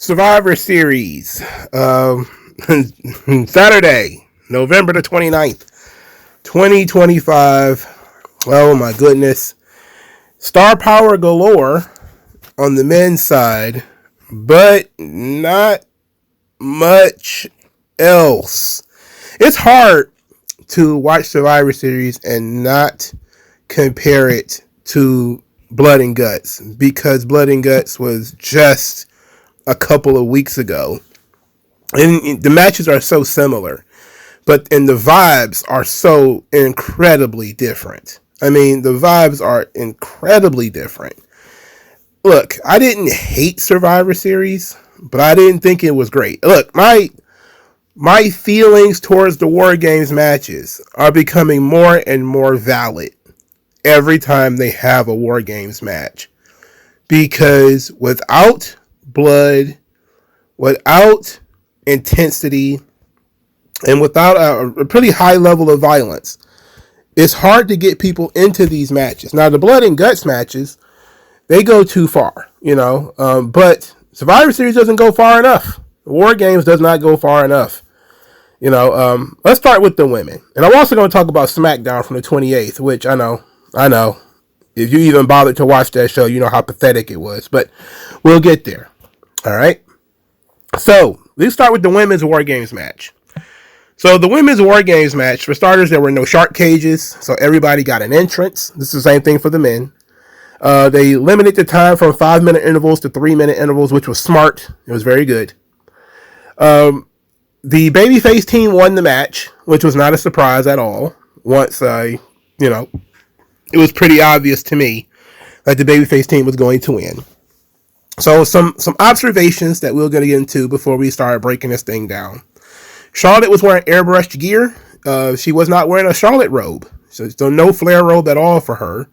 Survivor Series. Saturday, November the 29th, 2025. Oh my goodness. Star power galore on the men's side, but not much else. It's hard to watch Survivor Series and not compare it to Blood and Guts, because Blood and Guts was just a couple of weeks ago. And the matches are so similar, and the vibes are so incredibly different. I mean, the vibes are incredibly different. Look, I didn't hate Survivor Series, but I didn't think it was great. Look, my feelings towards the War Games matches are becoming more and more valid every time they have a War Games match. Because without blood, without intensity, and without a pretty high level of violence, it's hard to get people into these matches. Now, the Blood and Guts matches, they go too far, but Survivor Series doesn't go far enough. War Games does not go far enough. Let's start with the women. And I'm also going to talk about SmackDown from the 28th, which I know. If you even bothered to watch that show, you know how pathetic it was. But we'll get there. All right. So let's start with the women's War Games match. So the women's War Games match, for starters, there were no shark cages, so everybody got an entrance. This is the same thing for the men. They limited the time from 5-minute intervals to 3-minute intervals, which was smart. It was very good. The babyface team won the match, which was not a surprise at all. Once it was pretty obvious to me that the babyface team was going to win. So some observations that we're going to get into before we start breaking this thing down. Charlotte was wearing airbrushed gear. She was not wearing a Charlotte robe. So no flare robe at all for her.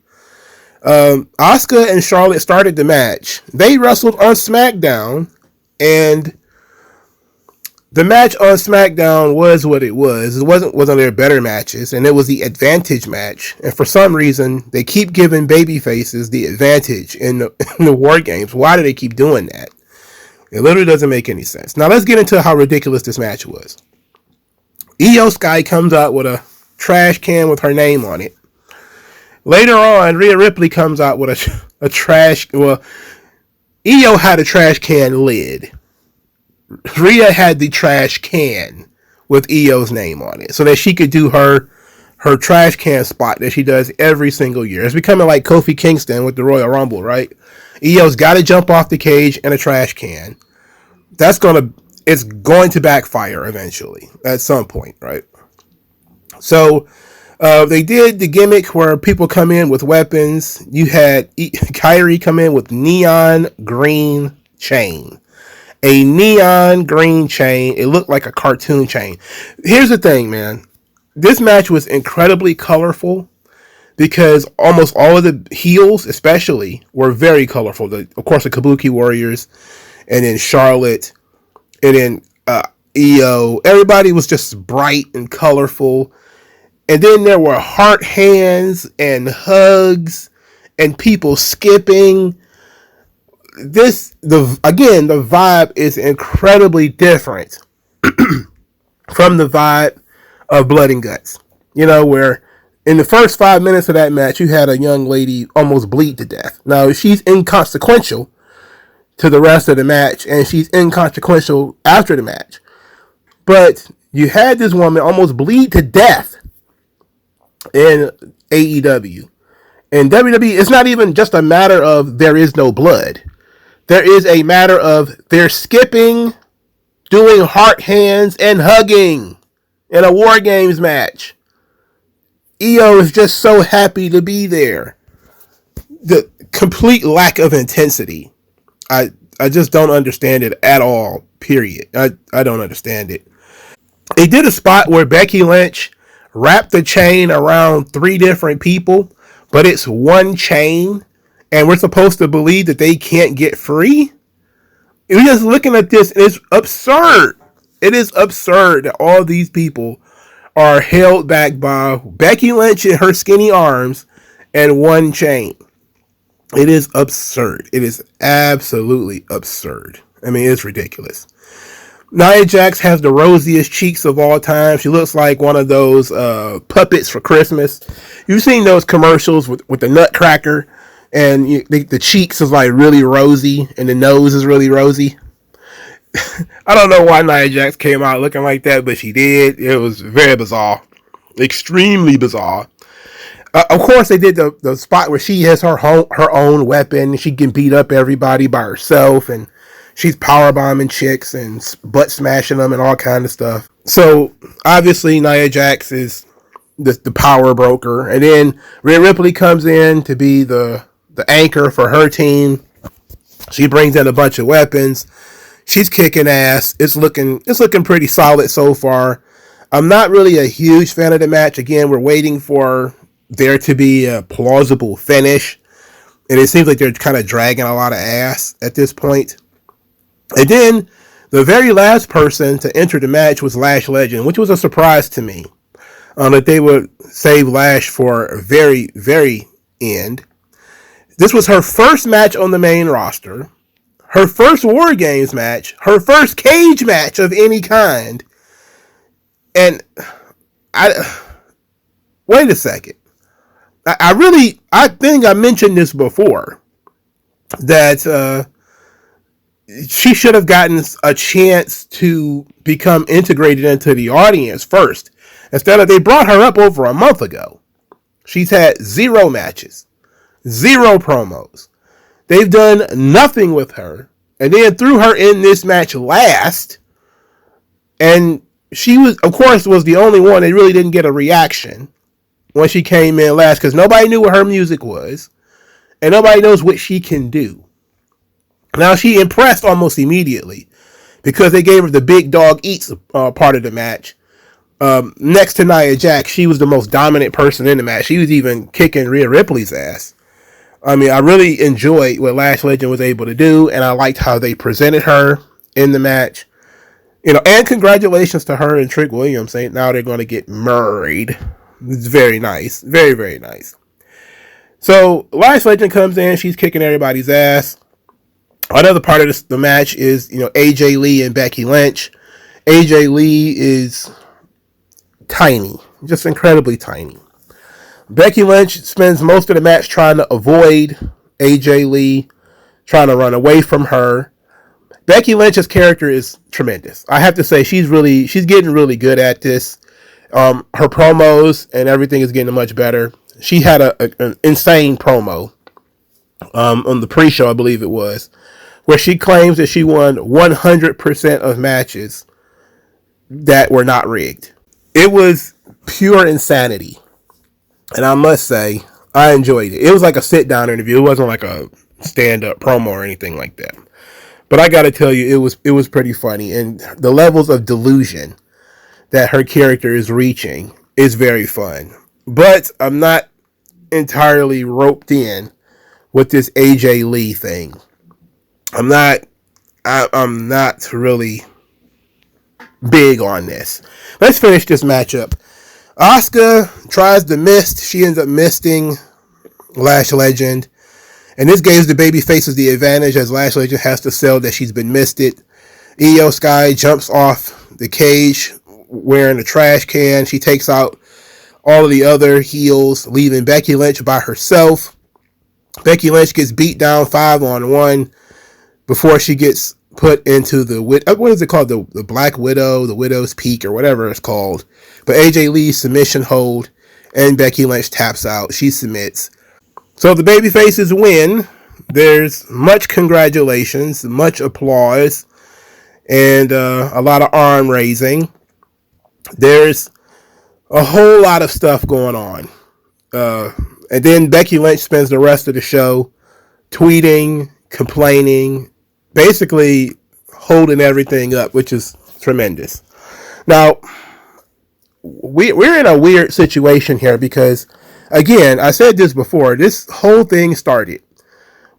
Asuka and Charlotte started the match. They wrestled on SmackDown, and the match on SmackDown was what it was. It wasn't their better matches, and it was the advantage match. And for some reason, they keep giving babyfaces the advantage in the War Games. Why do they keep doing that? It literally doesn't make any sense. Now let's get into how ridiculous this match was. Io Sky comes out with a trash can with her name on it. Later on, Rhea Ripley comes out with a trash... Well, Io had a trash can lid. Rhea had the trash can with Io's name on it so that she could do her trash can spot that she does every single year. It's becoming like Kofi Kingston with the Royal Rumble, right? Io's got to jump off the cage in a trash can. It's going to backfire eventually at some point, right? So they did the gimmick where people come in with weapons. You had Kyrie come in with neon green chain. A neon green chain. It looked like a cartoon chain. Here's the thing, man. This match was incredibly colorful because almost all of the heels, especially, were very colorful. Of course, the Kabuki Warriors, and then Charlotte, and then Io. Everybody was just bright and colorful. And then there were heart hands and hugs and people skipping. The vibe is incredibly different from the vibe of Blood and Guts. Where in the first 5 minutes of that match, you had a young lady almost bleed to death. Now, she's inconsequential to the rest of the match, and she's inconsequential after the match. But you had this woman almost bleed to death in AEW. In WWE, it's not even just a matter of there is no blood. There is a matter of they're skipping, doing heart hands, and hugging in a War Games match. Io is just so happy to be there. The complete lack of intensity. I just don't understand it at all, period. I don't understand it. They did a spot where Becky Lynch wrapped the chain around 3 different people, but it's one chain, and we're supposed to believe that they can't get free? We're just looking at this, and it's absurd. It is absurd that all these people are held back by Becky Lynch and her skinny arms and one chain. It is absurd. It is absolutely absurd. I mean, it's ridiculous. Nia Jax has the rosiest cheeks of all time. She looks like one of those puppets for Christmas. You've seen those commercials with the Nutcracker, and the cheeks is like really rosy, and the nose is really rosy. I don't know why Nia Jax came out looking like that, but she did. It was very bizarre. Extremely bizarre. Of course, they did the spot where she has her own weapon. She can beat up everybody by herself, and she's powerbombing chicks and butt smashing them and all kind of stuff. So, obviously, Nia Jax is the power broker. And then Rhea Ripley comes in to be the anchor for her team. She brings in a bunch of weapons. She's kicking ass. It's looking pretty solid so far. I'm not really a huge fan of the match. Again, we're waiting for there to be a plausible finish. And it seems like they're kind of dragging a lot of ass at this point. And then the very last person to enter the match was Lash Legend, which was a surprise to me. That they would save Lash for very, very end. This was her first match on the main roster. Her first War Games match, her first cage match of any kind. And wait a second. I think I mentioned this before, that she should have gotten a chance to become integrated into the audience first. Instead of, they brought her up over a month ago. She's had 0 matches, 0 promos. They've done nothing with her, and then threw her in this match last. And she was, of course, was the only one that really didn't get a reaction when she came in last, because nobody knew what her music was, and nobody knows what she can do. Now, she impressed almost immediately, because they gave her the big dog eats part of the match. Next to Nia Jax, she was the most dominant person in the match. She was even kicking Rhea Ripley's ass. I mean, I really enjoyed what Lash Legend was able to do, and I liked how they presented her in the match. You know, and congratulations to her and Trick Williams. Now they're going to get married. It's very nice. Very, very nice. So, Lash Legend comes in. She's kicking everybody's ass. Another part of the match is, AJ Lee and Becky Lynch. AJ Lee is tiny. Just incredibly tiny. Becky Lynch spends most of the match trying to avoid AJ Lee, trying to run away from her. Becky Lynch's character is tremendous. I have to say, she's getting really good at this. Her promos and everything is getting much better. She had an insane promo on the pre-show, I believe it was, where she claims that she won 100% of matches that were not rigged. It was pure insanity. And I must say, I enjoyed it. It was like a sit-down interview. It wasn't like a stand-up promo or anything like that. But I got to tell you, it was pretty funny. And the levels of delusion that her character is reaching is very fun. But I'm not entirely roped in with this AJ Lee thing. I'm not really big on this. Let's finish this matchup. Asuka tries to mist. She ends up misting Lash Legend. And this gives the baby faces the advantage, as Lash Legend has to sell that she's been misted. Io Sky jumps off the cage wearing a trash can. She takes out all of the other heels, leaving Becky Lynch by herself. Becky Lynch gets beat down 5-on-1 before she gets put into the, what is it called? The Black Widow, the Widow's Peak, or whatever it's called. But AJ Lee's submission hold, and Becky Lynch taps out. She submits. So the babyfaces win. There's much congratulations, much applause, and a lot of arm raising. There's a whole lot of stuff going on. And then Becky Lynch spends the rest of the show tweeting, complaining, basically holding everything up, which is tremendous. Now, we're in a weird situation here because, again, I said this before, this whole thing started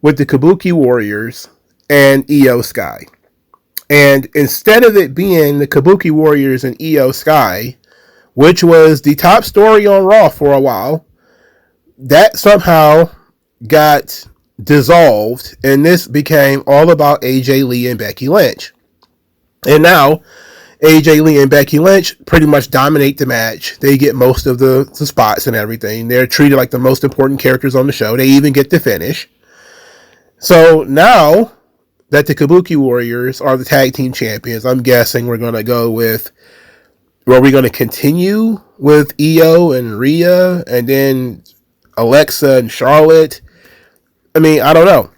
with the Kabuki Warriors and Io Sky. And instead of it being the Kabuki Warriors and Io Sky, which was the top story on Raw for a while, that somehow got dissolved, and this became all about AJ Lee and Becky Lynch. And now AJ Lee and Becky Lynch pretty much dominate the match. They get most of the spots and everything. They're treated like the most important characters on the show. They even get the finish. So now that the Kabuki Warriors are the tag team champions, I'm guessing we're going to go with, are we going to continue with Io and Rhea and then Alexa and Charlotte? I mean, I don't know.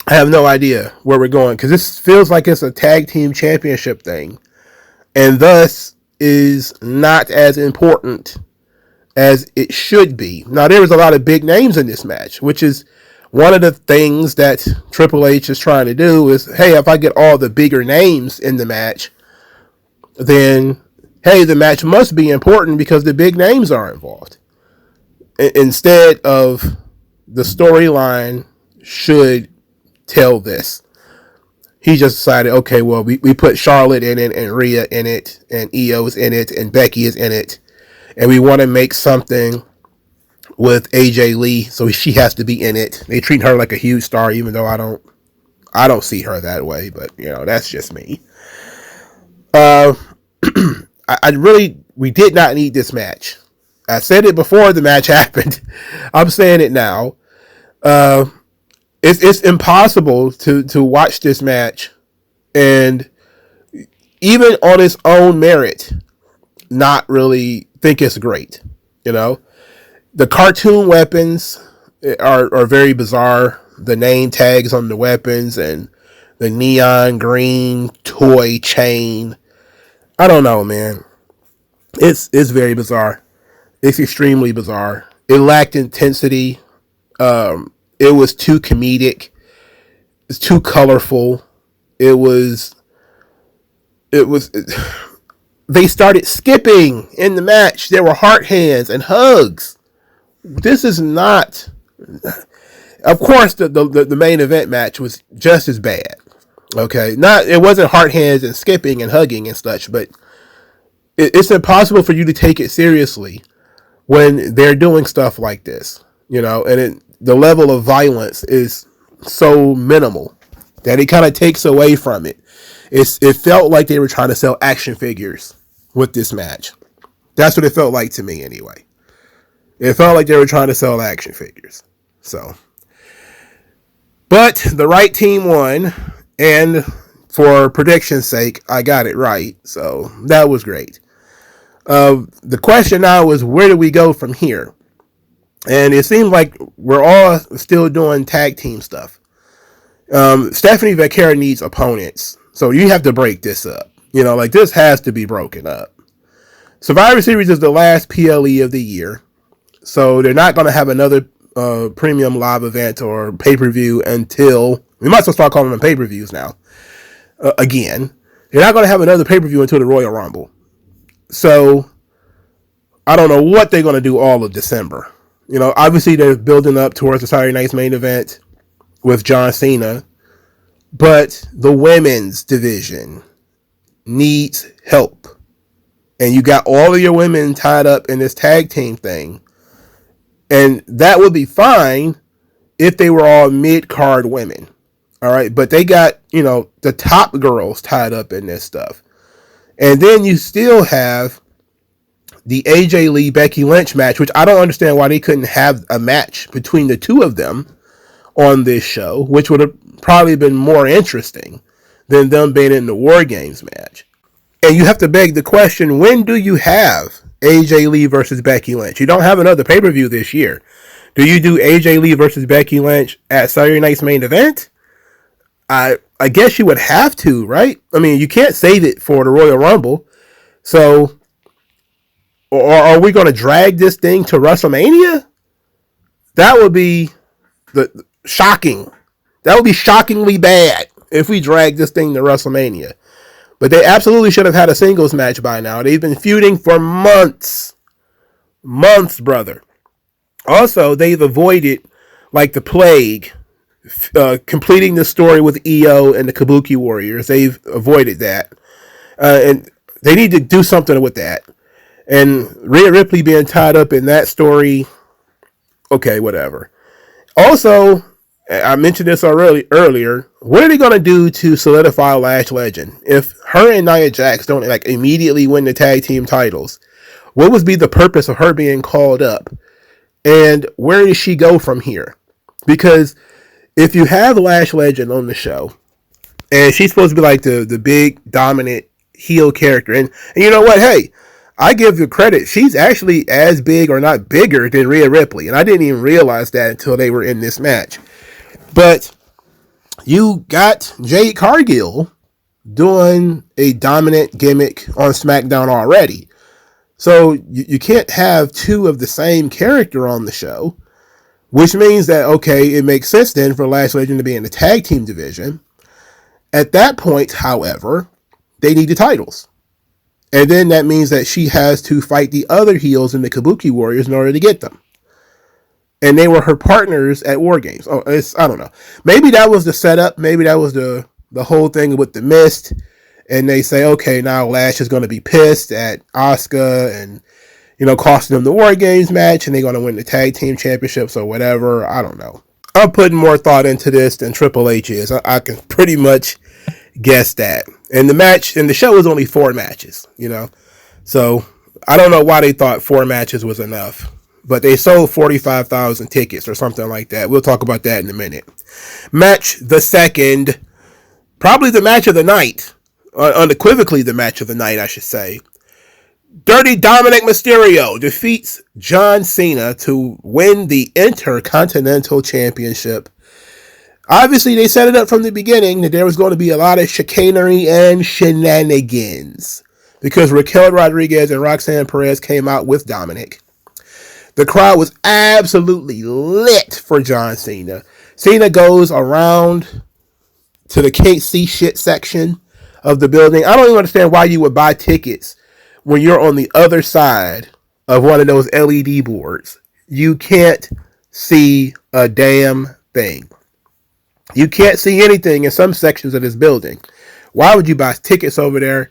I have no idea where we're going because this feels like it's a tag team championship thing and thus is not as important as it should be. Now, there was a lot of big names in this match, which is one of the things that Triple H is trying to do is, hey, if I get all the bigger names in the match, then, hey, the match must be important because the big names are involved. Instead of the storyline should tell this. He just decided, okay, well, we put Charlotte in it and Rhea in it and Io's in it and Becky is in it. And we want to make something with AJ Lee, so she has to be in it. They treat her like a huge star, even though I don't see her that way, but you know, that's just me. We did not need this match. I said it before the match happened. I'm saying it now. It's impossible to watch this match and even on its own merit, not really think it's great. You know, the cartoon weapons are very bizarre. The name tags on the weapons and the neon green toy chain. I don't know, man. It's very bizarre. It's extremely bizarre. It lacked intensity. It was too comedic. It's too colorful. They started skipping in the match. There were heart hands and hugs. This is not. Of course, the main event match was just as bad. Okay, it wasn't heart hands and skipping and hugging and such, but it's impossible for you to take it seriously when they're doing stuff like this. You know, and the level of violence is so minimal that it kind of takes away from it. It felt like they were trying to sell action figures with this match. That's what it felt like to me, anyway. It felt like they were trying to sell action figures. So, but the right team won, and for prediction's sake, I got it right. So that was great. The question now is, where do we go from here? And it seems like we're all still doing tag team stuff. Stephanie Vaquera needs opponents. So you have to break this up. You know, like this has to be broken up. Survivor Series is the last PLE of the year. So they're not going to have another premium live event or pay-per-view until, we might as well start calling them pay-per-views now. Again, they're not going to have another pay-per-view until the Royal Rumble. So I don't know what they're going to do all of December. You know, obviously they're building up towards the Saturday night's main event with John Cena, but the women's division needs help. And you got all of your women tied up in this tag team thing. And that would be fine if they were all mid-card women. All right. But they got, you know, the top girls tied up in this stuff. And then you still have the AJ Lee Becky Lynch match, which I don't understand why they couldn't have a match between the two of them on this show, which would have probably been more interesting than them being in the War Games match. And you have to beg the question, when do you have AJ Lee versus Becky Lynch? You don't have another pay-per-view this year. Do you do AJ Lee versus Becky Lynch at Saturday night's main event? I guess you would have to, right? I mean, you can't save it for the Royal Rumble. So, or are we going to drag this thing to WrestleMania? That would be shocking. That would be shockingly bad if we drag this thing to WrestleMania. But they absolutely should have had a singles match by now. They've been feuding for months. Months, brother. Also, they've avoided, like the plague, completing the story with Io and the Kabuki Warriors. They've avoided that. And they need to do something with that. And Rhea Ripley being tied up in that story, okay, whatever. Also, I mentioned this already earlier. What are they going to do to solidify Lash Legend? If her and Nia Jax don't like immediately win the tag team titles, what would be the purpose of her being called up? And where does she go from here? Because if you have Lash Legend on the show, and she's supposed to be like the big dominant heel character, and you know what? Hey, I give you credit. She's actually as big or not bigger than Rhea Ripley, and I didn't even realize that until they were in this match. But you got Jade Cargill doing a dominant gimmick on SmackDown already. So you can't have two of the same character on the show, which means that, okay, it makes sense then for Lash Legend to be in the tag team division. At that point, however, they need the titles. And then that means that she has to fight the other heels in the Kabuki Warriors in order to get them. And they were her partners at War Games. Oh, I don't know. Maybe that was the setup. Maybe that was the whole thing with the Mist. And they say, okay, now Lash is going to be pissed at Asuka and, costing them the War Games match. And they're going to win the tag team championships or whatever. I don't know. I'm putting more thought into this than Triple H is. I can pretty much guess that. And the show was only 4 matches, So I don't know why they thought 4 matches was enough. But they sold 45,000 tickets or something like that. We'll talk about that in a minute. Match the second, probably the match of the night. Unequivocally the match of the night, I should say. Dirty Dominic Mysterio defeats John Cena to win the Intercontinental Championship. Obviously, they set it up from the beginning that there was going to be a lot of chicanery and shenanigans because Raquel Rodriguez and Roxanne Perez came out with Dominic. The crowd was absolutely lit for John Cena. Cena goes around to the can't see shit section of the building. I don't even understand why you would buy tickets when you're on the other side of one of those LED boards. You can't see a damn thing. You can't see anything in some sections of this building. Why would you buy tickets over there?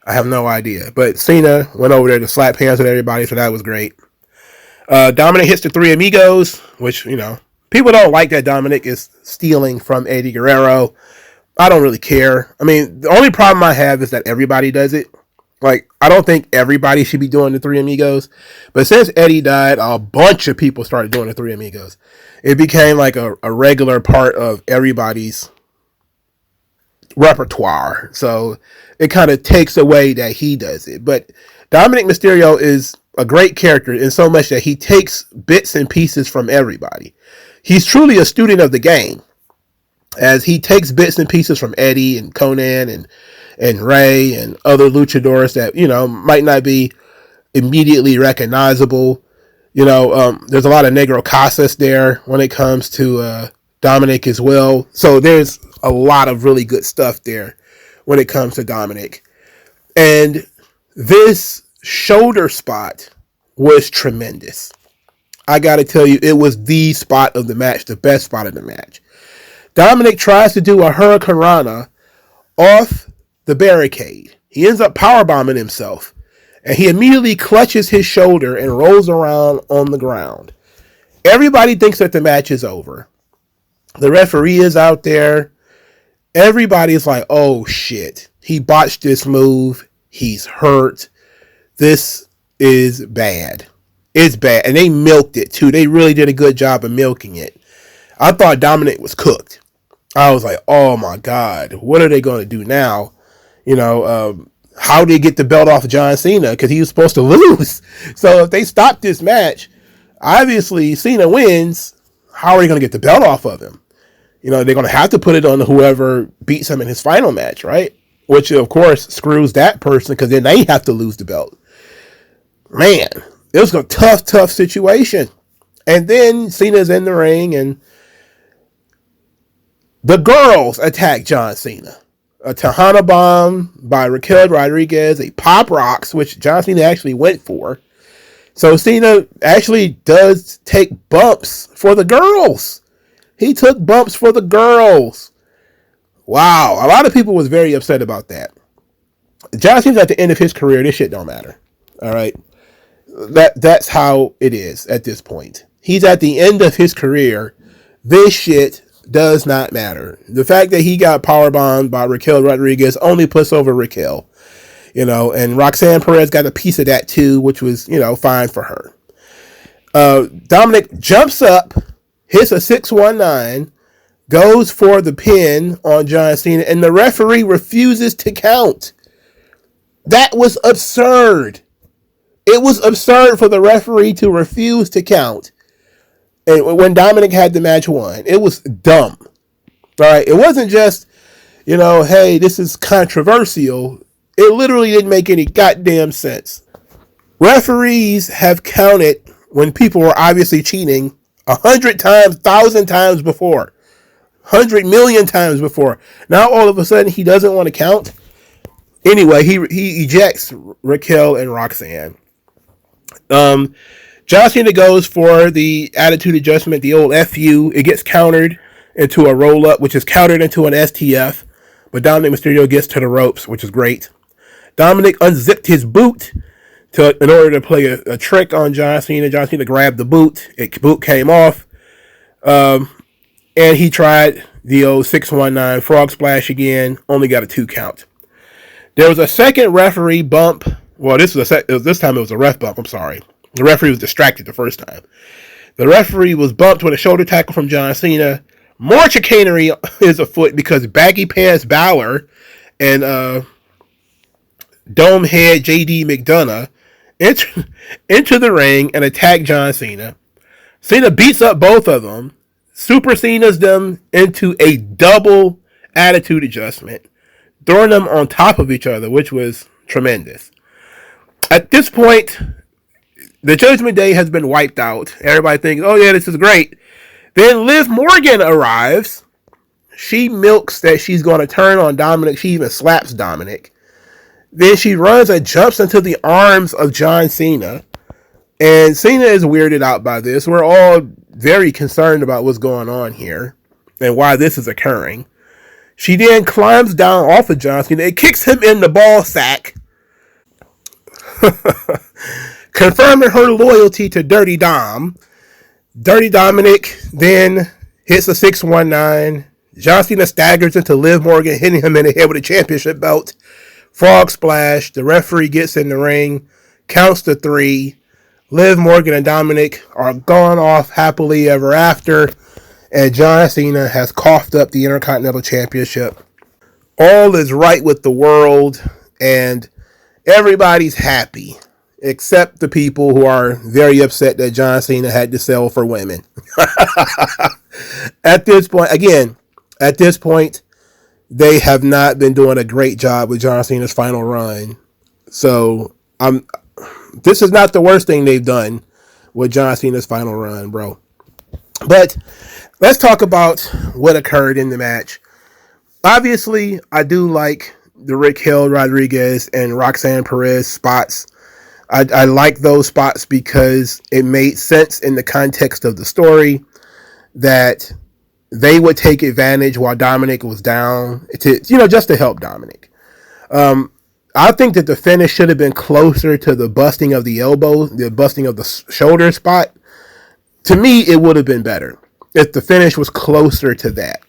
I have no idea. But Cena went over there to slap hands with everybody, so that was great. Dominic hits the Three Amigos, which, people don't like that Dominic is stealing from Eddie Guerrero. I don't really care. I mean, the only problem I have is that everybody does it. Like, I don't think everybody should be doing the Three Amigos. But since Eddie died, a bunch of people started doing the Three Amigos. It became like a regular part of everybody's repertoire. So it kind of takes away that he does it. But Dominic Mysterio is a great character in so much that he takes bits and pieces from everybody. He's truly a student of the game, as he takes bits and pieces from Eddie and Conan and Ray and other luchadors that, might not be immediately recognizable. There's a lot of Negro Casas there when it comes to Dominic as well. So there's a lot of really good stuff there when it comes to Dominic. And this shoulder spot was tremendous. I got to tell you, it was the spot of the match, the best spot of the match. Dominic tries to do a Hurricane Rana off the barricade. He ends up powerbombing himself, and he immediately clutches his shoulder and rolls around on the ground. Everybody thinks that the match is over. The referee is out there. Everybody's like, oh shit, he botched this move. He's hurt. This is bad. It's bad. And they milked it too. They really did a good job of milking it. I thought Dominic was cooked. I was like, oh my God, what are they going to do now? How do they get the belt off of John Cena? Because he was supposed to lose. So if they stop this match, obviously Cena wins. How are they going to get the belt off of him? They're going to have to put it on whoever beats him in his final match, right? Which, of course, screws that person because then they have to lose the belt. Man, it was a tough situation. And then Cena's in the ring and the girls attack John Cena. A Tejana Bomb by Raquel Rodriguez, a Pop Rocks, which John Cena actually went for. So Cena actually does take bumps for the girls. He took bumps for the girls. Wow. A lot of people was very upset about that. John Cena's at the end of his career. This shit don't matter. All right. That's how it is at this point. He's at the end of his career. This shit does not matter. The fact that he got powerbombed by Raquel Rodriguez only puts over Raquel, and Roxanne Perez got a piece of that too, which was, fine for her. Dominic jumps up, hits a 619, goes for the pin on John Cena, and the referee refuses to count. That was absurd. It was absurd for the referee to refuse to count. And when Dominic had the match won, it was dumb. All right. It wasn't just, hey, this is controversial. It literally didn't make any goddamn sense. Referees have counted when people were obviously cheating 100 times, 1,000 times before, 100 million times before. Now all of a sudden he doesn't want to count. Anyway, he ejects Raquel and Roxanne. John Cena goes for the attitude adjustment, the old FU. It gets countered into a roll-up, which is countered into an STF. But Dominic Mysterio gets to the ropes, which is great. Dominic unzipped his boot in order to play a trick on John Cena. John Cena grabbed the boot. Boot came off. And he tried the old 619 frog splash again. Only got a 2 count. There was a second referee bump. Well, this time it was a ref bump. I'm sorry. The referee was distracted the first time. The referee was bumped with a shoulder tackle from John Cena. More chicanery is afoot because Baggy Pants Balor and Dome Head JD McDonough enter the ring and attack John Cena. Cena beats up both of them, Super Cena's them into a double attitude adjustment, throwing them on top of each other, which was tremendous. At this point, the Judgment Day has been wiped out. Everybody thinks, oh yeah, this is great. Then Liv Morgan arrives. She milks that she's going to turn on Dominic. She even slaps Dominic. Then she runs and jumps into the arms of John Cena. And Cena is weirded out by this. We're all very concerned about what's going on here and why this is occurring. She then climbs down off of John Cena and kicks him in the ball sack, confirming her loyalty to Dirty Dom. Dirty Dominic then hits a 619. John Cena staggers into Liv Morgan, hitting him in the head with a championship belt. Frog splash. The referee gets in the ring, counts to 3. Liv Morgan and Dominic are gone off happily ever after, and John Cena has coughed up the Intercontinental Championship. All is right with the world, and everybody's happy, except the people who are very upset that John Cena had to sell for women. At this point, they have not been doing a great job with John Cena's final run. So this is not the worst thing they've done with John Cena's final run, bro. But let's talk about what occurred in the match. Obviously, I do like the Raquel Rodriguez and Roxanne Perez spots. I like those spots because it made sense in the context of the story that they would take advantage while Dominic was down just to help Dominic. I think that the finish should have been closer to the busting of the elbow, the busting of the shoulder spot. To me, it would have been better if the finish was closer to that.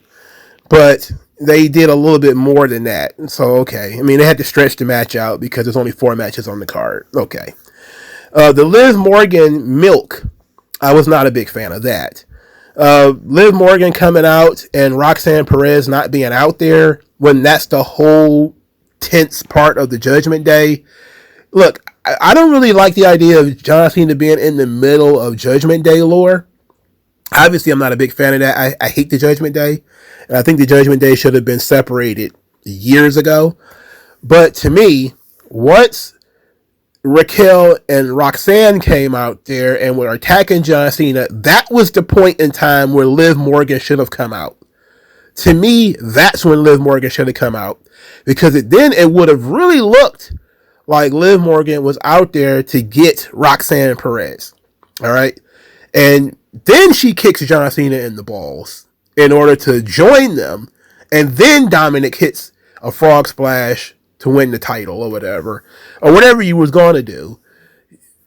But they did a little bit more than that. So, okay. I mean, they had to stretch the match out because there's only 4 matches on the card. Okay. The Liv Morgan milk, I was not a big fan of that. Liv Morgan coming out and Roxanne Perez not being out there when that's the whole tense part of the Judgment Day. Look, I don't really like the idea of John Cena being in the middle of Judgment Day lore. Obviously, I'm not a big fan of that. I hate the Judgment Day. And I think the Judgment Day should have been separated years ago. But to me, once Raquel and Roxanne came out there and were attacking John Cena, that was the point in time where Liv Morgan should have come out. To me, that's when Liv Morgan should have come out. Because then it would have really looked like Liv Morgan was out there to get Roxanne Perez. All right? And then she kicks John Cena in the balls in order to join them. And then Dominic hits a frog splash to win the title or whatever you was going to do.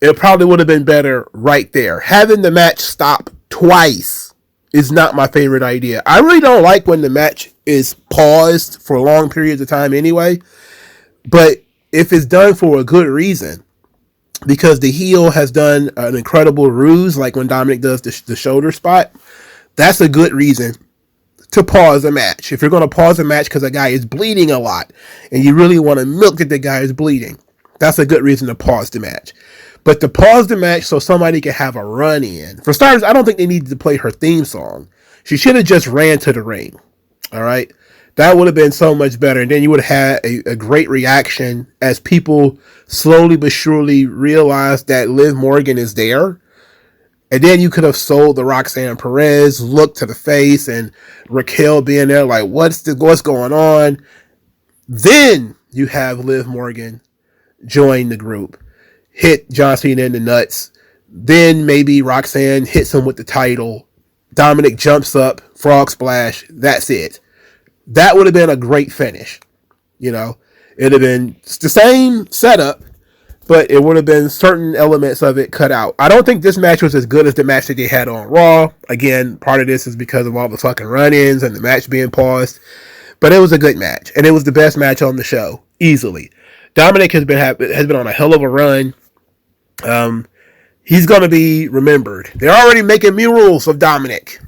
It probably would have been better right there. Having the match stop twice is not my favorite idea. I really don't like when the match is paused for long periods of time anyway. But if it's done for a good reason, because the heel has done an incredible ruse, like when Dominic does the shoulder spot, that's a good reason to pause a match. If you're going to pause a match because a guy is bleeding a lot and you really want to milk that the guy is bleeding, that's a good reason to pause the match. But to pause the match so somebody can have a run in. For starters, I don't think they needed to play her theme song. She should have just ran to the ring. All right? That would have been so much better. And then you would have had a great reaction as people slowly but surely realized that Liv Morgan is there. And then you could have sold the Roxanne Perez look to the face and Raquel being there like, what's going on? Then you have Liv Morgan join the group, hit John Cena in the nuts. Then maybe Roxanne hits him with the title. Dominic jumps up, frog splash. That's it. That would have been a great finish. You know, it'd have been the same setup, but it would have been certain elements of it cut out. I don't think this match was as good as the match that they had on Raw. Again, part of this is because of all the fucking run-ins and the match being paused. But it was a good match, and it was the best match on the show, easily. Dominic has been on a hell of a run. He's going to be remembered. They're already making murals of Dominic.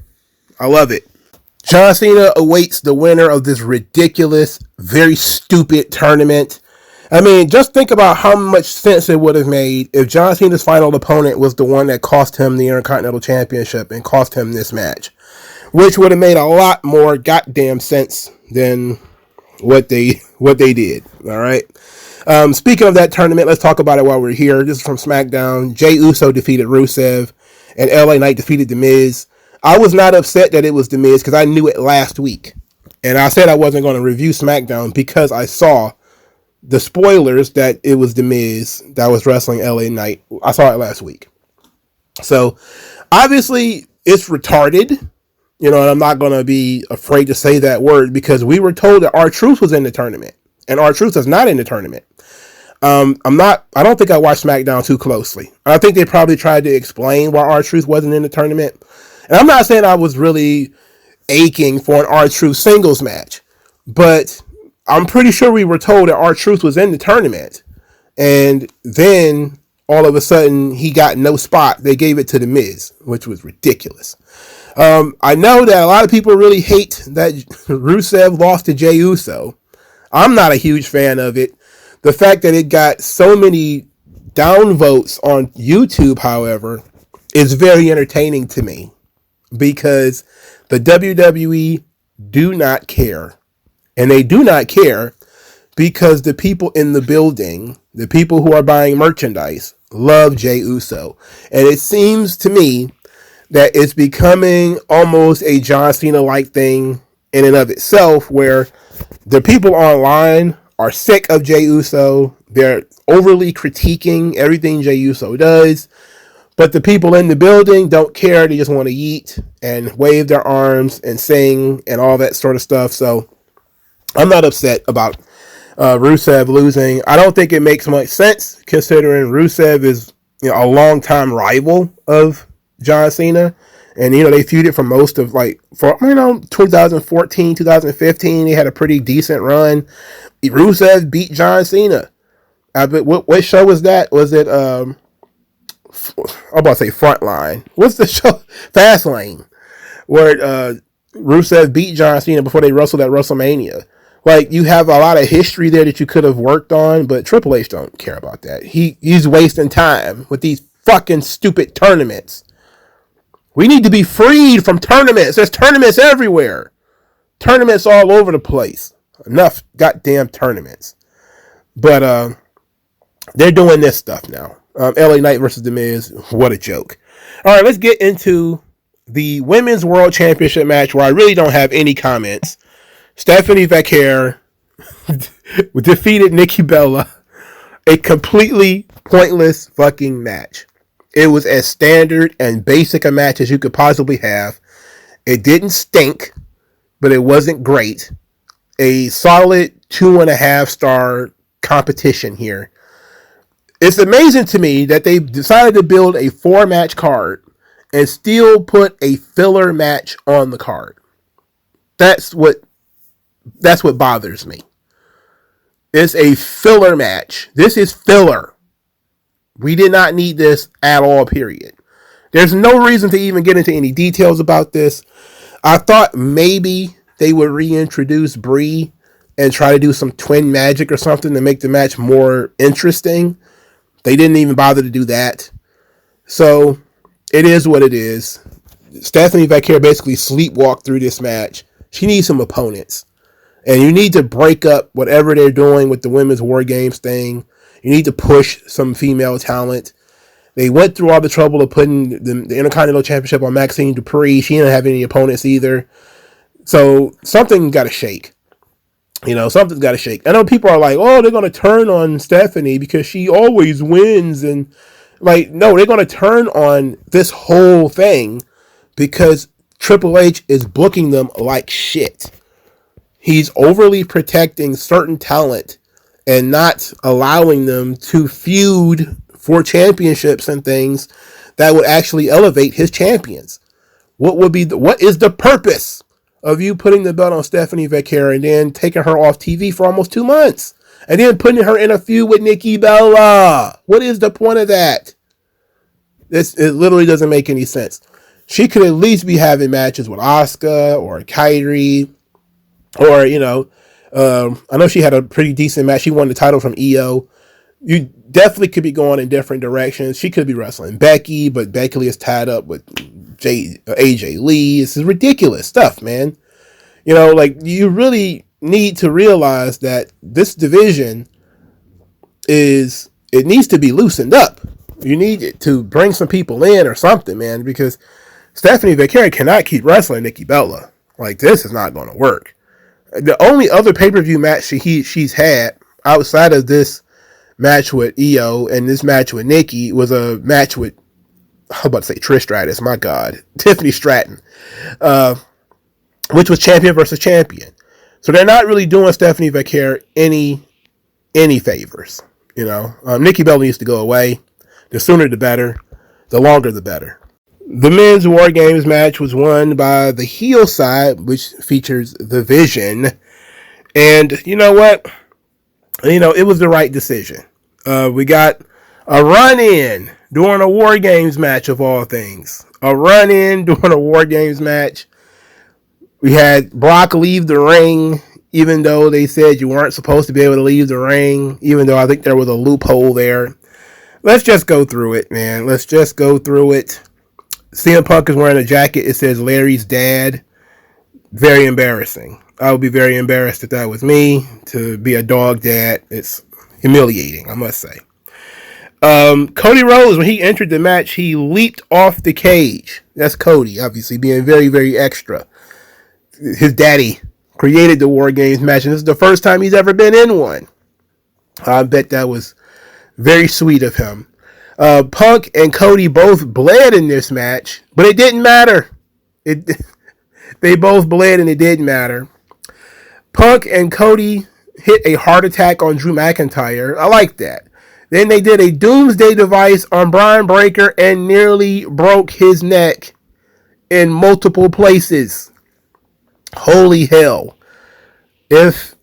I love it. John Cena awaits the winner of this ridiculous, very stupid tournament. I mean, just think about how much sense it would have made if John Cena's final opponent was the one that cost him the Intercontinental Championship and cost him this match, which would have made a lot more goddamn sense than what they did. All right. Speaking of that tournament, let's talk about it while we're here. This is from SmackDown. Jey Uso defeated Rusev, and LA Knight defeated The Miz. I was not upset that it was The Miz because I knew it last week. And I said I wasn't going to review SmackDown because I saw the spoilers that it was The Miz that was wrestling LA Knight. I saw it last week. So, obviously, it's retarded. You know, and I'm not going to be afraid to say that word because we were told that R-Truth was in the tournament. And R-Truth is not in the tournament. I don't think I watched SmackDown too closely. I think they probably tried to explain why R-Truth wasn't in the tournament. And I'm not saying I was really aching for an R-Truth singles match, but I'm pretty sure we were told that R-Truth was in the tournament. And then all of a sudden he got no spot. They gave it to The Miz, which was ridiculous. I know that a lot of people really hate that Rusev lost to Jey Uso. I'm not a huge fan of it. The fact that it got so many downvotes on YouTube, however, is very entertaining to me because the WWE do not care. And they do not care because the people in the building, the people who are buying merchandise, love Jey Uso. And it seems to me that it's becoming almost a John Cena-like thing in and of itself where the people online are sick of Jey Uso. They're overly critiquing everything Jey Uso does. But the people in the building don't care. They just want to eat and wave their arms and sing and all that sort of stuff. So I'm not upset about Rusev losing. I don't think it makes much sense considering Rusev is, you know, a longtime rival of John Cena. And, you know, they feuded for most of, 2014, 2015. They had a pretty decent run. Rusev beat John Cena. What show was that? Was it, I'm about to say Frontline. What's the show? Fastlane. Where Rusev beat John Cena before they wrestled at WrestleMania. Like, you have a lot of history there that you could have worked on, but Triple H don't care about that. He's wasting time with these fucking stupid tournaments. We need to be freed from tournaments. There's tournaments everywhere. Tournaments all over the place. Enough goddamn tournaments. But they're doing this stuff now. LA Knight versus The Miz. What a joke. All right, let's get into the Women's World Championship match where I really don't have any comments. Stephanie Vaquer defeated Nikki Bella. A completely pointless fucking match. It was as standard and basic a match as you could possibly have. It didn't stink, but it wasn't great. A solid 2.5 star competition here. It's amazing to me that they decided to build a 4-match card and still put a filler match on the card. That's what bothers me. It's a filler match. This is filler. We did not need this at all, period. There's no reason to even get into any details about this. I thought maybe they would reintroduce Brie and try to do some twin magic or something to make the match more interesting. They didn't even bother to do that. So it is what it is. Stephanie Vaquer basically sleepwalked through this match. She needs some opponents. And you need to break up whatever they're doing with the Women's War Games thing. You need to push some female talent. They went through all the trouble of putting the Intercontinental Championship on Maxine Dupree. She didn't have any opponents either. So something got to shake. Something's got to shake. I know people are like, oh, they're going to turn on Stephanie because she always wins. And no, they're going to turn on this whole thing because Triple H is booking them like shit. He's overly protecting certain talent and not allowing them to feud for championships and things that would actually elevate his champions. What is the purpose of you putting the belt on Stephanie Vaquer and then taking her off TV for almost 2 months and then putting her in a feud with Nikki Bella? What is the point of that? It literally doesn't make any sense. She could at least be having matches with Asuka or Kairi, or I know she had a pretty decent match. She won the title from EO. You definitely could be going in different directions. She could be wrestling Becky, but Becky is tied up with AJ Lee. This is ridiculous stuff, man. You really need to realize that this division needs to be loosened up. You need to bring some people in or something, man, because Stephanie Vaquer cannot keep wrestling Nikki Bella. This is not going to work. The only other pay-per-view match she's had outside of this match with EO and this match with Nikki was a match with, I was about to say Trish Stratus, my God, Tiffany Stratton, which was champion versus champion. So they're not really doing Stephanie Vaquer any favors. Nikki Bella needs to go away. The sooner the better. The longer the better. The men's War Games match was won by the heel side, which features The Vision. And you know what? It was the right decision. We got a run-in during a War Games match of all things. A run-in during a War Games match. We had Brock leave the ring, even though they said you weren't supposed to be able to leave the ring, even though I think there was a loophole there. Let's just go through it, man. Let's just go through it. CM Punk is wearing a jacket. It says Larry's dad. Very embarrassing. I would be very embarrassed if that was me, to be a dog dad. It's humiliating, I must say. Cody Rhodes, when he entered the match, he leaped off the cage. That's Cody, obviously, being very, very extra. His daddy created the War Games match, and this is the first time he's ever been in one. I bet that was very sweet of him. Punk and Cody both bled in this match, but it didn't matter. They both bled and it didn't matter. Punk and Cody hit a heart attack on Drew McIntyre. I like that. Then they did a doomsday device on Brian Breaker and nearly broke his neck in multiple places. Holy hell. If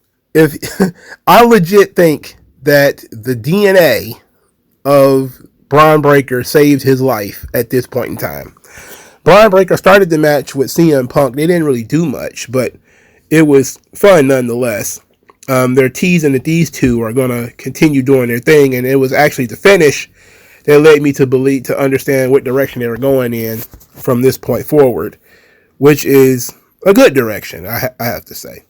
I legit think that the DNA of Brian Breaker saved his life at this point in time. Brian Breaker started the match with CM Punk. They didn't really do much, but it was fun nonetheless. They're teasing that these two are going to continue doing their thing, and it was actually the finish that led me to understand what direction they were going in from this point forward, which is a good direction, I have to say.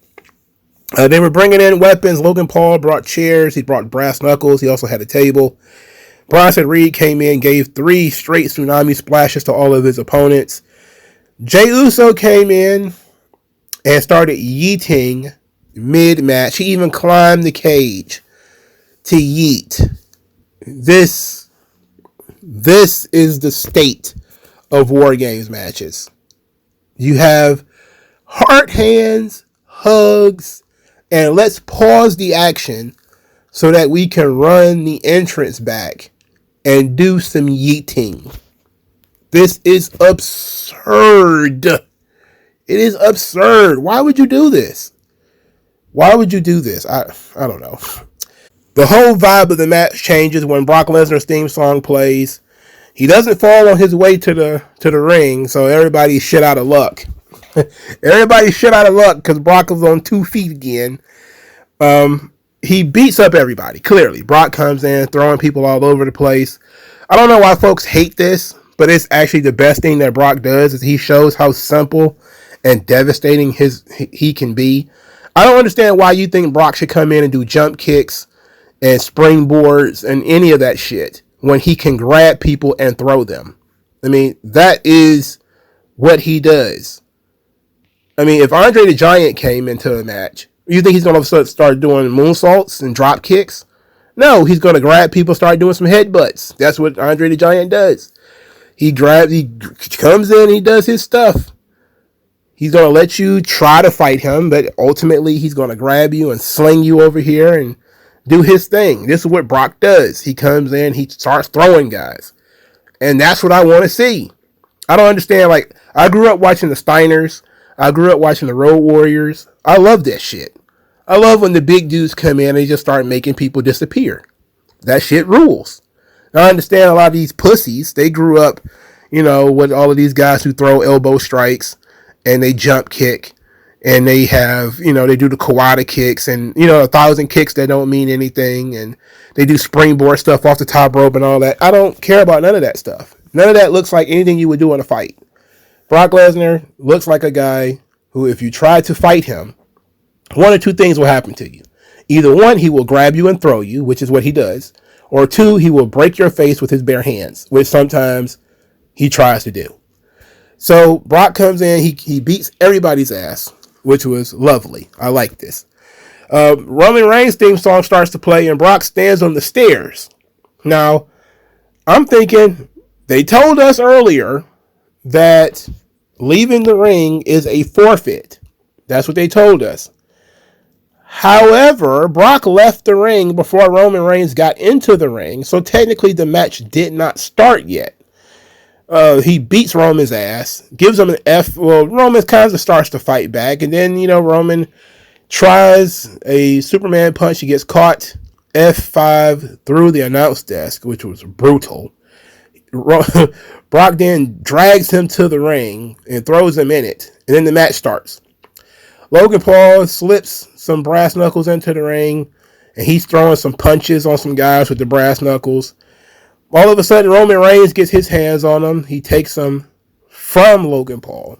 They were bringing in weapons. Logan Paul brought chairs. He brought brass knuckles. He also had a table. Bronson Reed came in, gave 3 straight tsunami splashes to all of his opponents. Jey Uso came in and started yeeting mid-match. He even climbed the cage to yeet. This is the state of War Games matches. You have heart hands, hugs, and let's pause the action so that we can run the entrance back and do some yeeting. This is absurd. It is absurd. Why would you do this? Why would you do this? I don't know. The whole vibe of the match changes when Brock Lesnar's theme song plays. He doesn't fall on his way to the ring, so everybody's shit out of luck. Everybody's shit out of luck because Brock is on 2 feet again. He beats up everybody, clearly. Brock comes in, throwing people all over the place. I don't know why folks hate this, but it's actually the best thing that Brock does is he shows how simple and devastating he can be. I don't understand why you think Brock should come in and do jump kicks and springboards and any of that shit when he can grab people and throw them. I mean, that is what he does. I mean, if Andre the Giant came into a match, you think he's going to start doing moonsaults and drop kicks? No, he's going to grab people, start doing some headbutts. That's what Andre the Giant does. He comes in, he does his stuff. He's going to let you try to fight him, but ultimately he's going to grab you and sling you over here and do his thing. This is what Brock does. He comes in, he starts throwing guys. And that's what I want to see. I don't understand. Like, I grew up watching the Steiners. I grew up watching the Road Warriors. I love that shit. I love when the big dudes come in and they just start making people disappear. That shit rules. I understand a lot of these pussies, they grew up, with all of these guys who throw elbow strikes and they jump kick and they have, they do the Kawada kicks and, 1,000 kicks that don't mean anything and they do springboard stuff off the top rope and all that. I don't care about none of that stuff. None of that looks like anything you would do in a fight. Brock Lesnar looks like a guy who, if you try to fight him, one or two things will happen to you. Either one, he will grab you and throw you, which is what he does. Or two, he will break your face with his bare hands, which sometimes he tries to do. So Brock comes in, he beats everybody's ass, which was lovely. I like this. Roman Reigns' theme song starts to play and Brock stands on the stairs. Now, I'm thinking, they told us earlier that leaving the ring is a forfeit. That's what they told us. However, Brock left the ring before Roman Reigns got into the ring, so technically the match did not start yet. He beats Roman's ass, gives him an F. Well, Roman kind of starts to fight back, and then, Roman tries a Superman punch. He gets caught F5 through the announce desk, which was brutal. Brock then drags him to the ring and throws him in it, and then the match starts. Logan Paul slips some brass knuckles into the ring, and he's throwing some punches on some guys with the brass knuckles. All of a sudden, Roman Reigns gets his hands on him. He takes them from Logan Paul.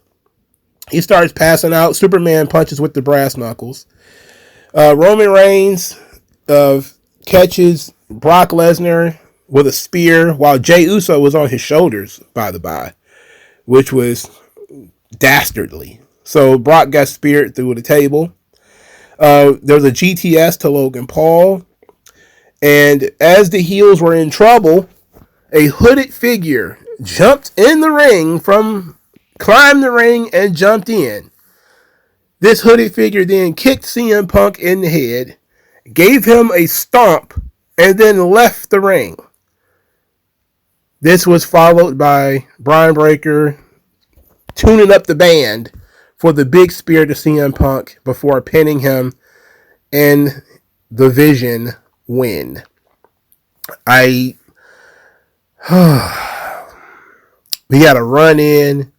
He starts passing out Superman punches with the brass knuckles. Roman Reigns catches Brock Lesnar with a spear while Jey Uso was on his shoulders, by the by, which was dastardly. So Brock got speared through the table. There was a GTS to Logan Paul. And as the heels were in trouble, a hooded figure jumped in the ring climbed the ring and jumped in. This hooded figure then kicked CM Punk in the head, gave him a stomp, and then left the ring. This was followed by Brian Breaker tuning up the band for the big spear to CM Punk before pinning him in the Vision win. We got a run in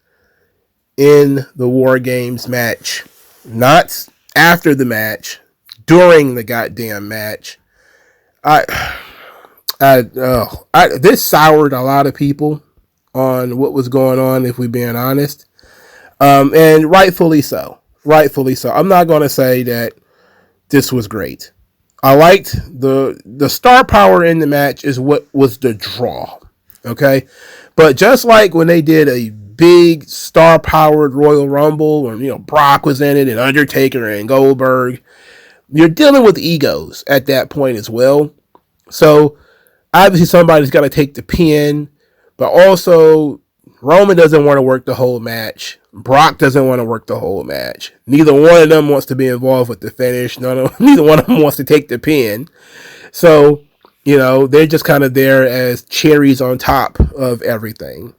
the War Games match. Not after the match, during the goddamn match. This soured a lot of people on what was going on, if we're being honest. And rightfully so. Rightfully so. I'm not going to say that this was great. I liked the star power in the match is what was the draw. Okay? But just like when they did a big star-powered Royal Rumble, where, Brock was in it, and Undertaker and Goldberg, you're dealing with egos at that point as well. So, obviously somebody's got to take the pin, but also Roman doesn't want to work the whole match. Brock doesn't want to work the whole match. Neither one of them wants to be involved with the finish. Neither one of them wants to take the pin. So, they're just kind of there as cherries on top of everything.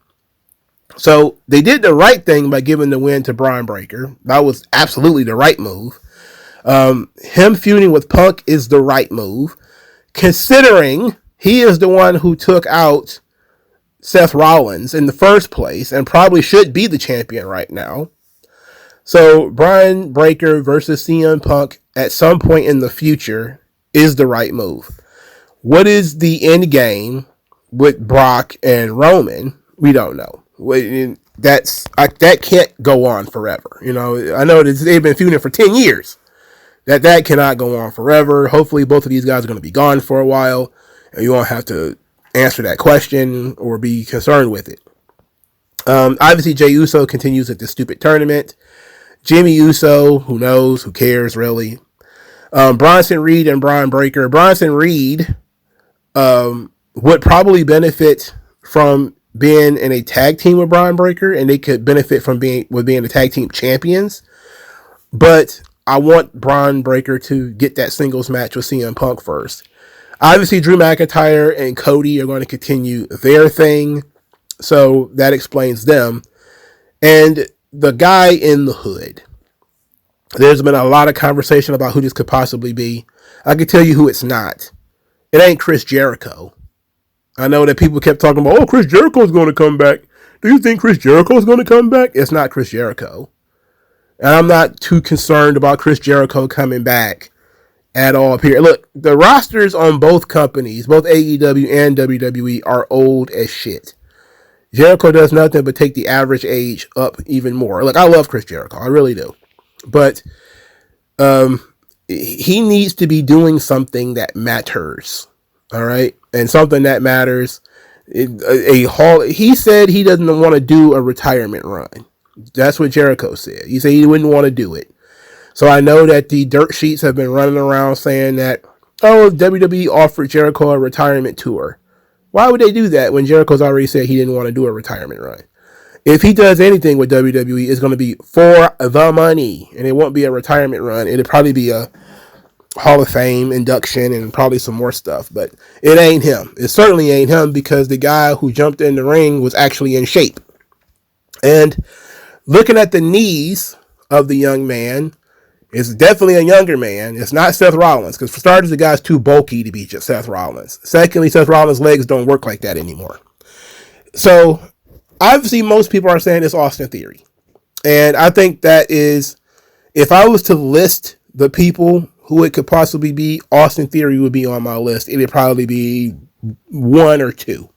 So they did the right thing by giving the win to Brian Breaker. That was absolutely the right move. Him feuding with Punk is the right move, considering he is the one who took out Seth Rollins in the first place and probably should be the champion right now. So Brian Breaker versus CM Punk at some point in the future is the right move. What is the end game with Brock and Roman? We don't know. That can't go on forever. You know, I know they've been feuding for 10 years. That cannot go on forever. Hopefully both of these guys are going to be gone for a while, and you won't have to answer that question or be concerned with it. Obviously, Jey Uso continues at this stupid tournament. Jimmy Uso, who knows, who cares, really. Bronson Reed and Brian Breaker. Bronson Reed would probably benefit from being in a tag team with Brian Breaker, and they could benefit from being the tag team champions. But I want Brian Breaker to get that singles match with CM Punk first. Obviously, Drew McIntyre and Cody are going to continue their thing, so that explains them. And the guy in the hood. There's been a lot of conversation about who this could possibly be. I can tell you who it's not. It ain't Chris Jericho. I know that people kept talking about, Chris Jericho's going to come back. Do you think Chris Jericho's going to come back? It's not Chris Jericho. And I'm not too concerned about Chris Jericho coming back at all. Here, look, the rosters on both companies, both AEW and WWE, are old as shit. Jericho does nothing but take the average age up even more. Look, I love Chris Jericho. I really do. But he needs to be doing something that matters. All right? And something that matters. He said he doesn't want to do a retirement run. That's what Jericho said. He said he wouldn't want to do it. So I know that the dirt sheets have been running around saying that, WWE offered Jericho a retirement tour. Why would they do that when Jericho's already said he didn't want to do a retirement run? If he does anything with WWE, it's going to be for the money, and it won't be a retirement run. It'll probably be a Hall of Fame induction and probably some more stuff, but it ain't him. It certainly ain't him, because the guy who jumped in the ring was actually in shape. And looking at the knees of the young man, it's definitely a younger man. It's not Seth Rollins, because for starters, the guy's too bulky to be just Seth Rollins. Secondly, Seth Rollins' legs don't work like that anymore. So obviously, most people are saying it's Austin Theory. And I think that is, if I was to list the people who it could possibly be, Austin Theory would be on my list. It would probably be one or two.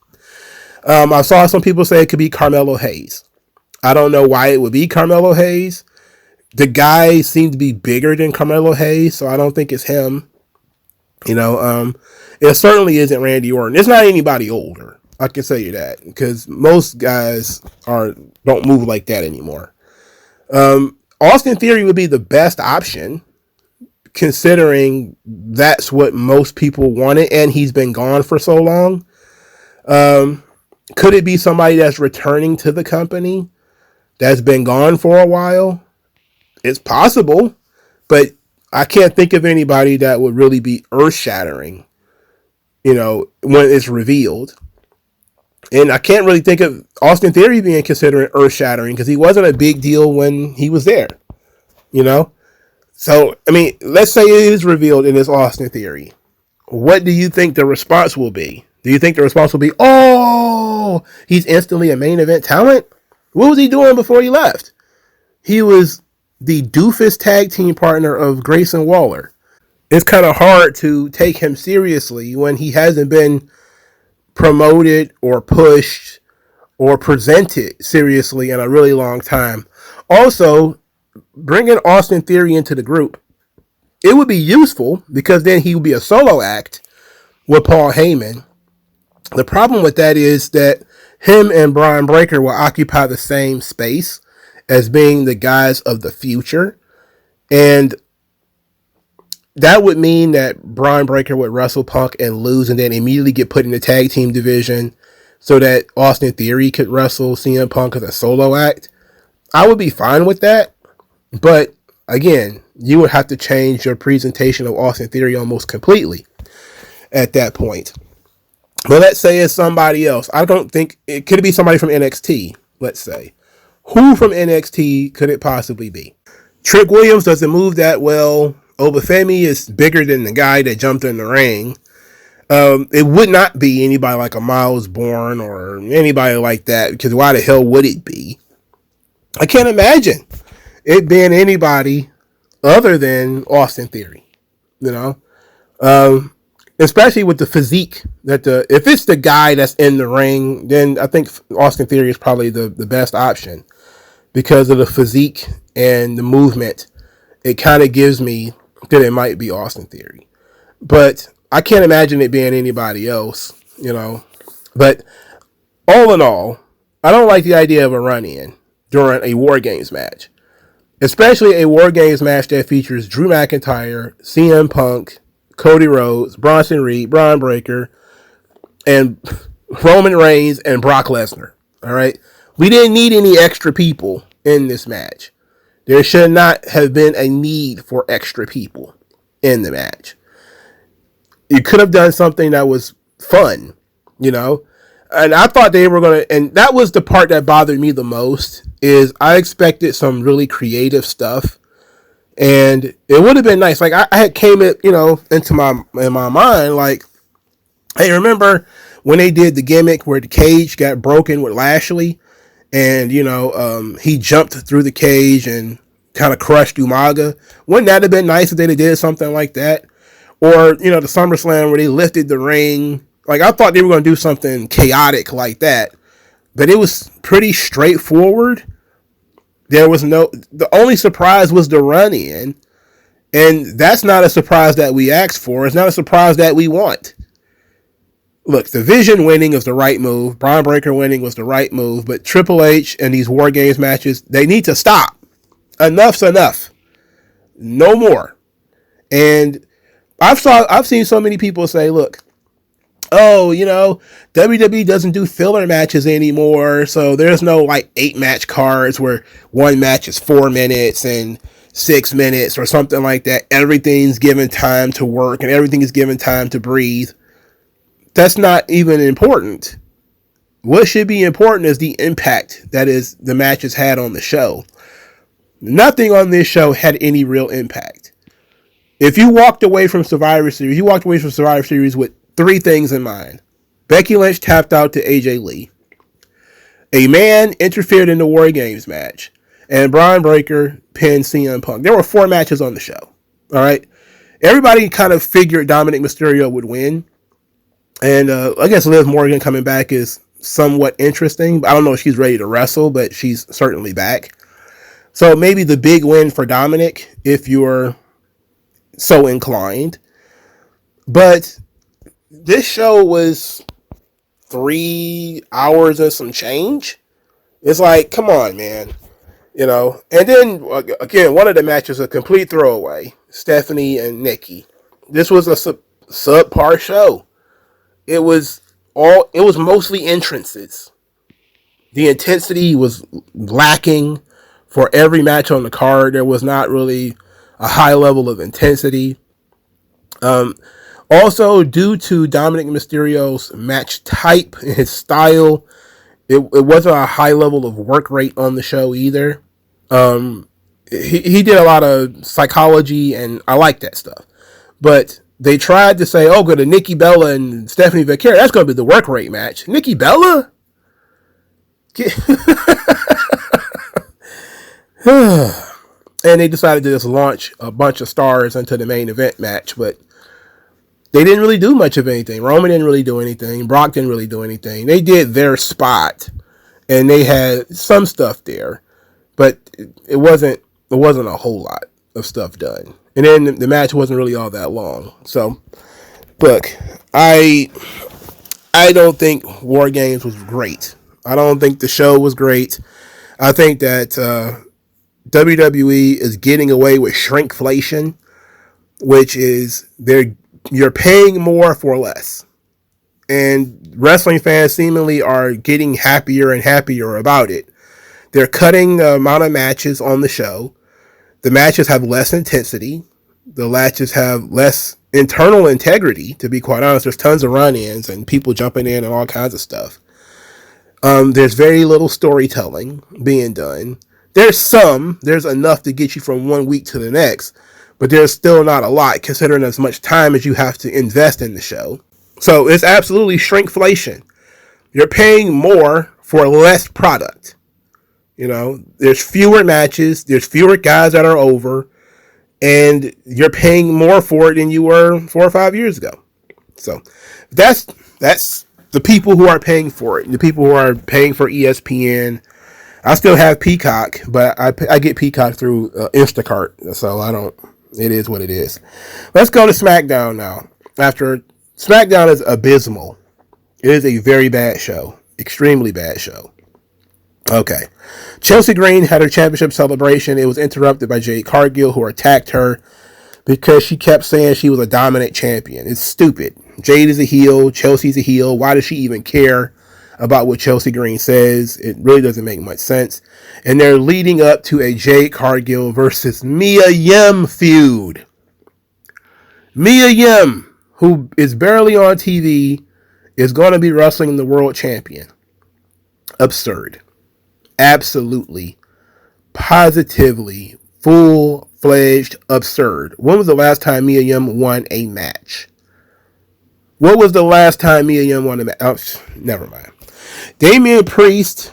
I saw some people say it could be Carmelo Hayes. I don't know why it would be Carmelo Hayes. The guy seemed to be bigger than Carmelo Hayes, so I don't think it's him. It certainly isn't Randy Orton. It's not anybody older. I can tell you that, because most guys don't move like that anymore. Austin Theory would be the best option, considering that's what most people wanted, and he's been gone for so long. Could it be somebody that's returning to the company that's been gone for a while? It's possible, but I can't think of anybody that would really be earth-shattering, when it's revealed. And I can't really think of Austin Theory being considered earth-shattering, because he wasn't a big deal when he was there, So, let's say it is revealed in this Austin Theory. What do you think the response will be? Do you think the response will be, he's instantly a main event talent? What was he doing before he left? He was the doofus tag team partner of Grayson Waller. It's kind of hard to take him seriously when he hasn't been promoted or pushed or presented seriously in a really long time. Also, bringing Austin Theory into the group, it would be useful, because then he would be a solo act with Paul Heyman. The problem with that is that him and Brian Breaker will occupy the same space as being the guys of the future. And that would mean that Brian Breaker would wrestle Punk and lose, and then immediately get put in the tag team division so that Austin Theory could wrestle CM Punk as a solo act. I would be fine with that. But again, you would have to change your presentation of Austin Theory almost completely at that point. But let's say it's somebody else. I don't think it could be somebody from NXT. let's say. Who from NXT could it possibly be? Trick Williams doesn't move that well. Obafemi is bigger than the guy that jumped in the ring. It would not be anybody like a Miles Bourne or anybody like that, because why the hell would it be? I can't imagine it being anybody other than Austin Theory, you know? Especially with the physique if it's the guy that's in the ring, then I think Austin Theory is probably the best option because of the physique and the movement. It kind of gives me that it might be Austin Theory. But I can't imagine it being anybody else, you know. But all in all, I don't like the idea of a run-in during a War Games match. Especially a War Games match that features Drew McIntyre, CM Punk, Cody Rhodes, Bronson Reed, Braun Breaker, and Roman Reigns and Brock Lesnar. All right? We didn't need any extra people in this match. There should not have been a need for extra people in the match. You could have done something that was fun, you know? And I thought they were going to, and that was the part that bothered me the most, is I expected some really creative stuff. And it would have been nice. Like, I had came in, you know, in my mind, like, hey, remember when they did the gimmick where the cage got broken with Lashley? And, you know, he jumped through the cage and kind of crushed Umaga. Wouldn't that have been nice if they did something like that? Or, you know, the SummerSlam where they lifted the ring. Like, I thought they were going to do something chaotic like that. But it was pretty straightforward. The only surprise was the run-in. And that's not a surprise that we asked for. It's not a surprise that we want. Look, the Vision winning was the right move. Braun Breaker winning was the right move. But Triple H and these War Games matches, they need to stop. Enough's enough. No more. And I've seen so many people say, look, oh, you know, WWE doesn't do filler matches anymore. So there's no like 8-match cards where one match is 4 minutes and 6 minutes or something like that. Everything's given time to work and everything is given time to breathe. That's not even important. What should be important is the impact that is the matches had on the show. Nothing on this show had any real impact. If you walked away from Survivor Series, with 3 things in mind. Becky Lynch tapped out to AJ Lee. A man interfered in the War Games match. And Braun Breaker pinned CM Punk. There were 4 matches on the show. All right. Everybody kind of figured Dominic Mysterio would win. And I guess Liv Morgan coming back is somewhat interesting. I don't know if she's ready to wrestle, but she's certainly back. So maybe the big win for Dominic, if you're so inclined. But this show was 3 hours and some change. It's like, come on, man. You know, and then again, one of the matches a complete throwaway. Stephanie and Nikki. This was a subpar show. It was mostly entrances. The intensity was lacking for every match on the card. There was not really a high level of intensity. Also, due to Dominic Mysterio's match type and his style, it wasn't a high level of work rate on the show either. He did a lot of psychology, and I like that stuff. But they tried to say, oh, go to Nikki Bella and Stephanie Vaquero. That's going to be the work rate match. Nikki Bella? And they decided to just launch a bunch of stars into the main event match, but they didn't really do much of anything. Roman didn't really do anything. Brock didn't really do anything. They did their spot, and they had some stuff there, but it wasn't a whole lot of stuff done. And then the match wasn't really all that long. So, look, I don't think War Games was great. I don't think the show was great. I think that WWE is getting away with shrinkflation, which is you're paying more for less. And wrestling fans seemingly are getting happier and happier about it. They're cutting the amount of matches on the show. The matches have less intensity. The matches have less internal integrity, to be quite honest. There's tons of run-ins and people jumping in and all kinds of stuff. There's very little storytelling being done. There's enough to get you from one week to the next, but there's still not a lot considering as much time as you have to invest in the show. So it's absolutely shrinkflation. You're paying more for less product. There's fewer matches, there's fewer guys that are over, and you're paying more for it than you were 4 or 5 years ago. So that's the people who are paying for it. The people who are paying for ESPN. I still have Peacock, but I get Peacock through Instacart, so I don't. It is what it is. Let's go to SmackDown now. After SmackDown is abysmal. It is a very bad show, extremely bad show. Okay. Chelsea Green had her championship celebration. It was interrupted by Jade Cargill, who attacked her because she kept saying she was a dominant champion. It's stupid. Jade is a heel. Chelsea's a heel. Why does she even care about what Chelsea Green says? It really doesn't make much sense. And they're leading up to a Jade Cargill versus Mia Yim feud. Mia Yim, who is barely on TV, is going to be wrestling the world champion. Absurd. Absolutely, positively, full-fledged absurd. When was the last time Mia Yim won a match? What was the last time Mia Yim won a match? Oh, never mind. Damian Priest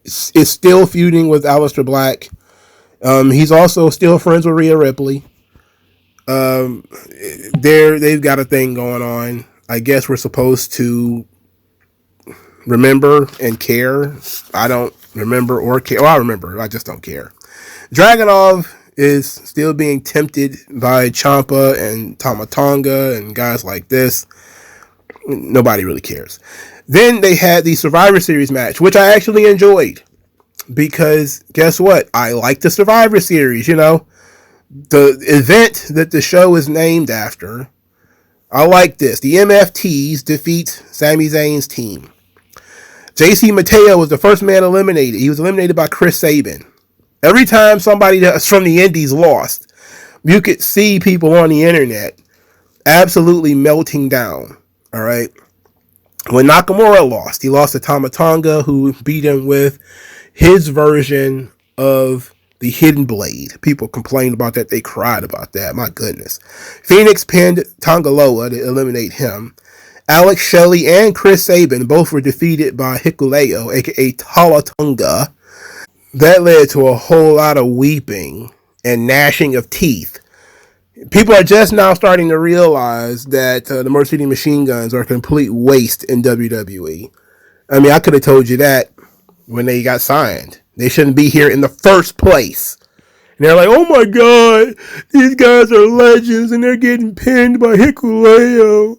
is still feuding with Aleister Black. He's also still friends with Rhea Ripley. They've got a thing going on. I guess we're supposed to remember and care. I don't remember or care. Well, I remember. I just don't care. Dragunov is still being tempted by Ciampa and Tama Tonga and guys like this. Nobody really cares. Then they had the Survivor Series match, which I actually enjoyed. Because guess what? I like the Survivor Series, the event that the show is named after. I like this. The MFTs defeat Sami Zayn's team. JC Mateo was the first man eliminated. He was eliminated by Chris Sabin. Every time somebody that's from the Indies lost, you could see people on the internet absolutely melting down. All right. When Nakamura lost, he lost to Tama Tonga, who beat him with his version of the Hidden Blade. People complained about that. They cried about that. My goodness. Phoenix pinned Tonga Loa to eliminate him. Alex Shelley and Chris Sabin both were defeated by Hikuleo, aka Tala Tonga. That led to a whole lot of weeping and gnashing of teeth. People are just now starting to realize that the Motor City Machine Guns are a complete waste in WWE. I mean, I could have told you that when they got signed. They shouldn't be here in the first place. And they're like, oh my God, these guys are legends and they're getting pinned by Hikuleo.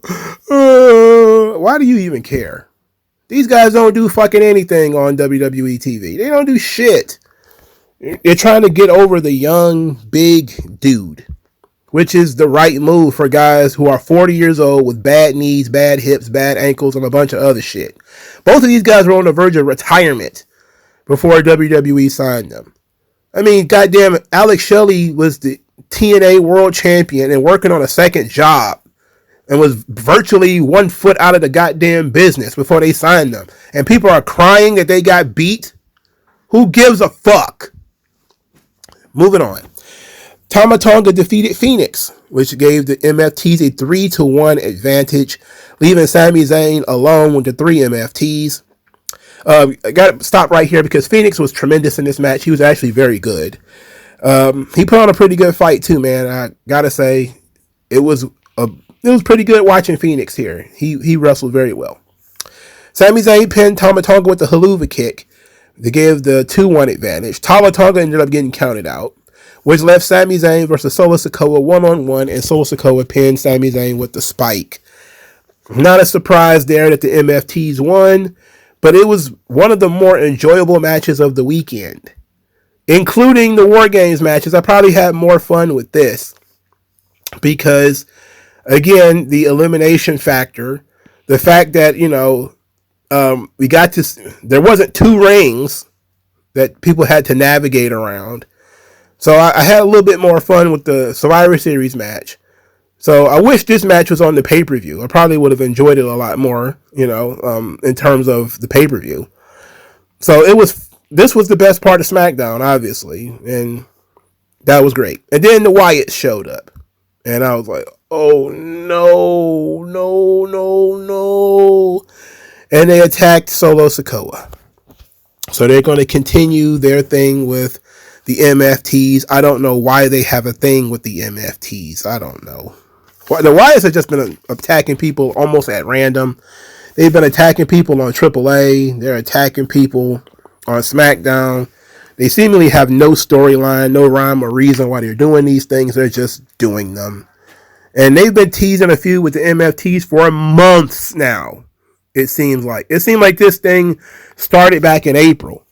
Why do you even care? These guys don't do fucking anything on WWE TV. They don't do shit. They're trying to get over the young, big dude, which is the right move for guys who are 40 years old with bad knees, bad hips, bad ankles, and a bunch of other shit. Both of these guys were on the verge of retirement before WWE signed them. I mean, goddamn, Alex Shelley was the TNA world champion and working on a second job and was virtually 1 foot out of the goddamn business before they signed them. And people are crying that they got beat. Who gives a fuck? Moving on. Tama Tonga defeated Phoenix, which gave the MFTs a 3-1 advantage, leaving Sami Zayn alone with the 3 MFTs. I got to stop right here because Phoenix was tremendous in this match. He was actually very good. He put on a pretty good fight too, man. I gotta say, it was pretty good watching Phoenix here. He wrestled very well. Sami Zayn pinned Tama Tonga with the haluva kick to give the 2-1 advantage. Tama Tonga ended up getting counted out, which left Sami Zayn versus Solo Sikoa 1-on-1, and Solo Sikoa pinned Sami Zayn with the spike. Not a surprise there that the MFTs won, but it was one of the more enjoyable matches of the weekend, including the War Games matches. I probably had more fun with this because, again, the elimination factor, the fact that, we got to, there wasn't 2 rings that people had to navigate around. So I had a little bit more fun with the Survivor Series match. So I wish this match was on the pay-per-view. I probably would have enjoyed it a lot more, in terms of the pay-per-view. So this was the best part of SmackDown, obviously, and that was great. And then the Wyatts showed up, and I was like, oh no, no, no, no. And they attacked Solo Sikoa. So they're going to continue their thing with the MFTs. I don't know why they have a thing with the MFTs. I don't know. The Wyatts have just been attacking people almost at random. They've been attacking people on AAA. They're attacking people on SmackDown. They seemingly have no storyline, no rhyme or reason why they're doing these things. They're just doing them. And they've been teasing a feud with the MFTs for months now. It seemed like this thing started back in April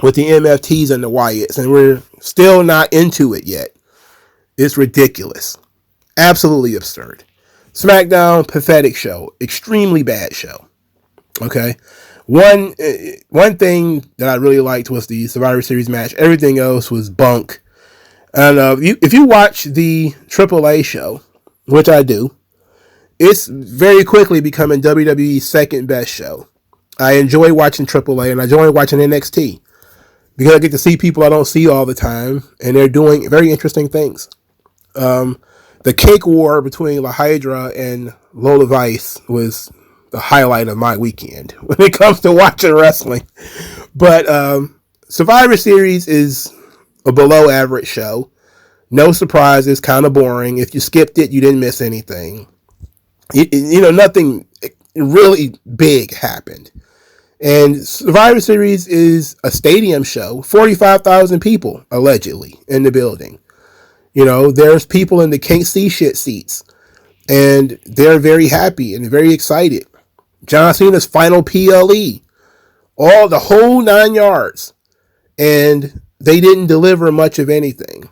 with the MFTs and the Wyatts, and we're still not into it yet. It's ridiculous. Absolutely absurd. SmackDown, pathetic show. Extremely bad show. Okay? One thing that I really liked was the Survivor Series match. Everything else was bunk. And if you watch the AAA show, which I do, it's very quickly becoming WWE's second best show. I enjoy watching AAA and I enjoy watching NXT because I get to see people I don't see all the time, and they're doing very interesting things. The cake war between La Hydra and Lola Vice was the highlight of my weekend when it comes to watching wrestling. But Survivor Series is a below average show. No surprises, kind of boring. If you skipped it, you didn't miss anything. Nothing really big happened. And Survivor Series is a stadium show, 45,000 people, allegedly, in the building. There's people in the can't see shit seats, and they're very happy and very excited. John Cena's final PLE, the whole 9 yards, and they didn't deliver much of anything.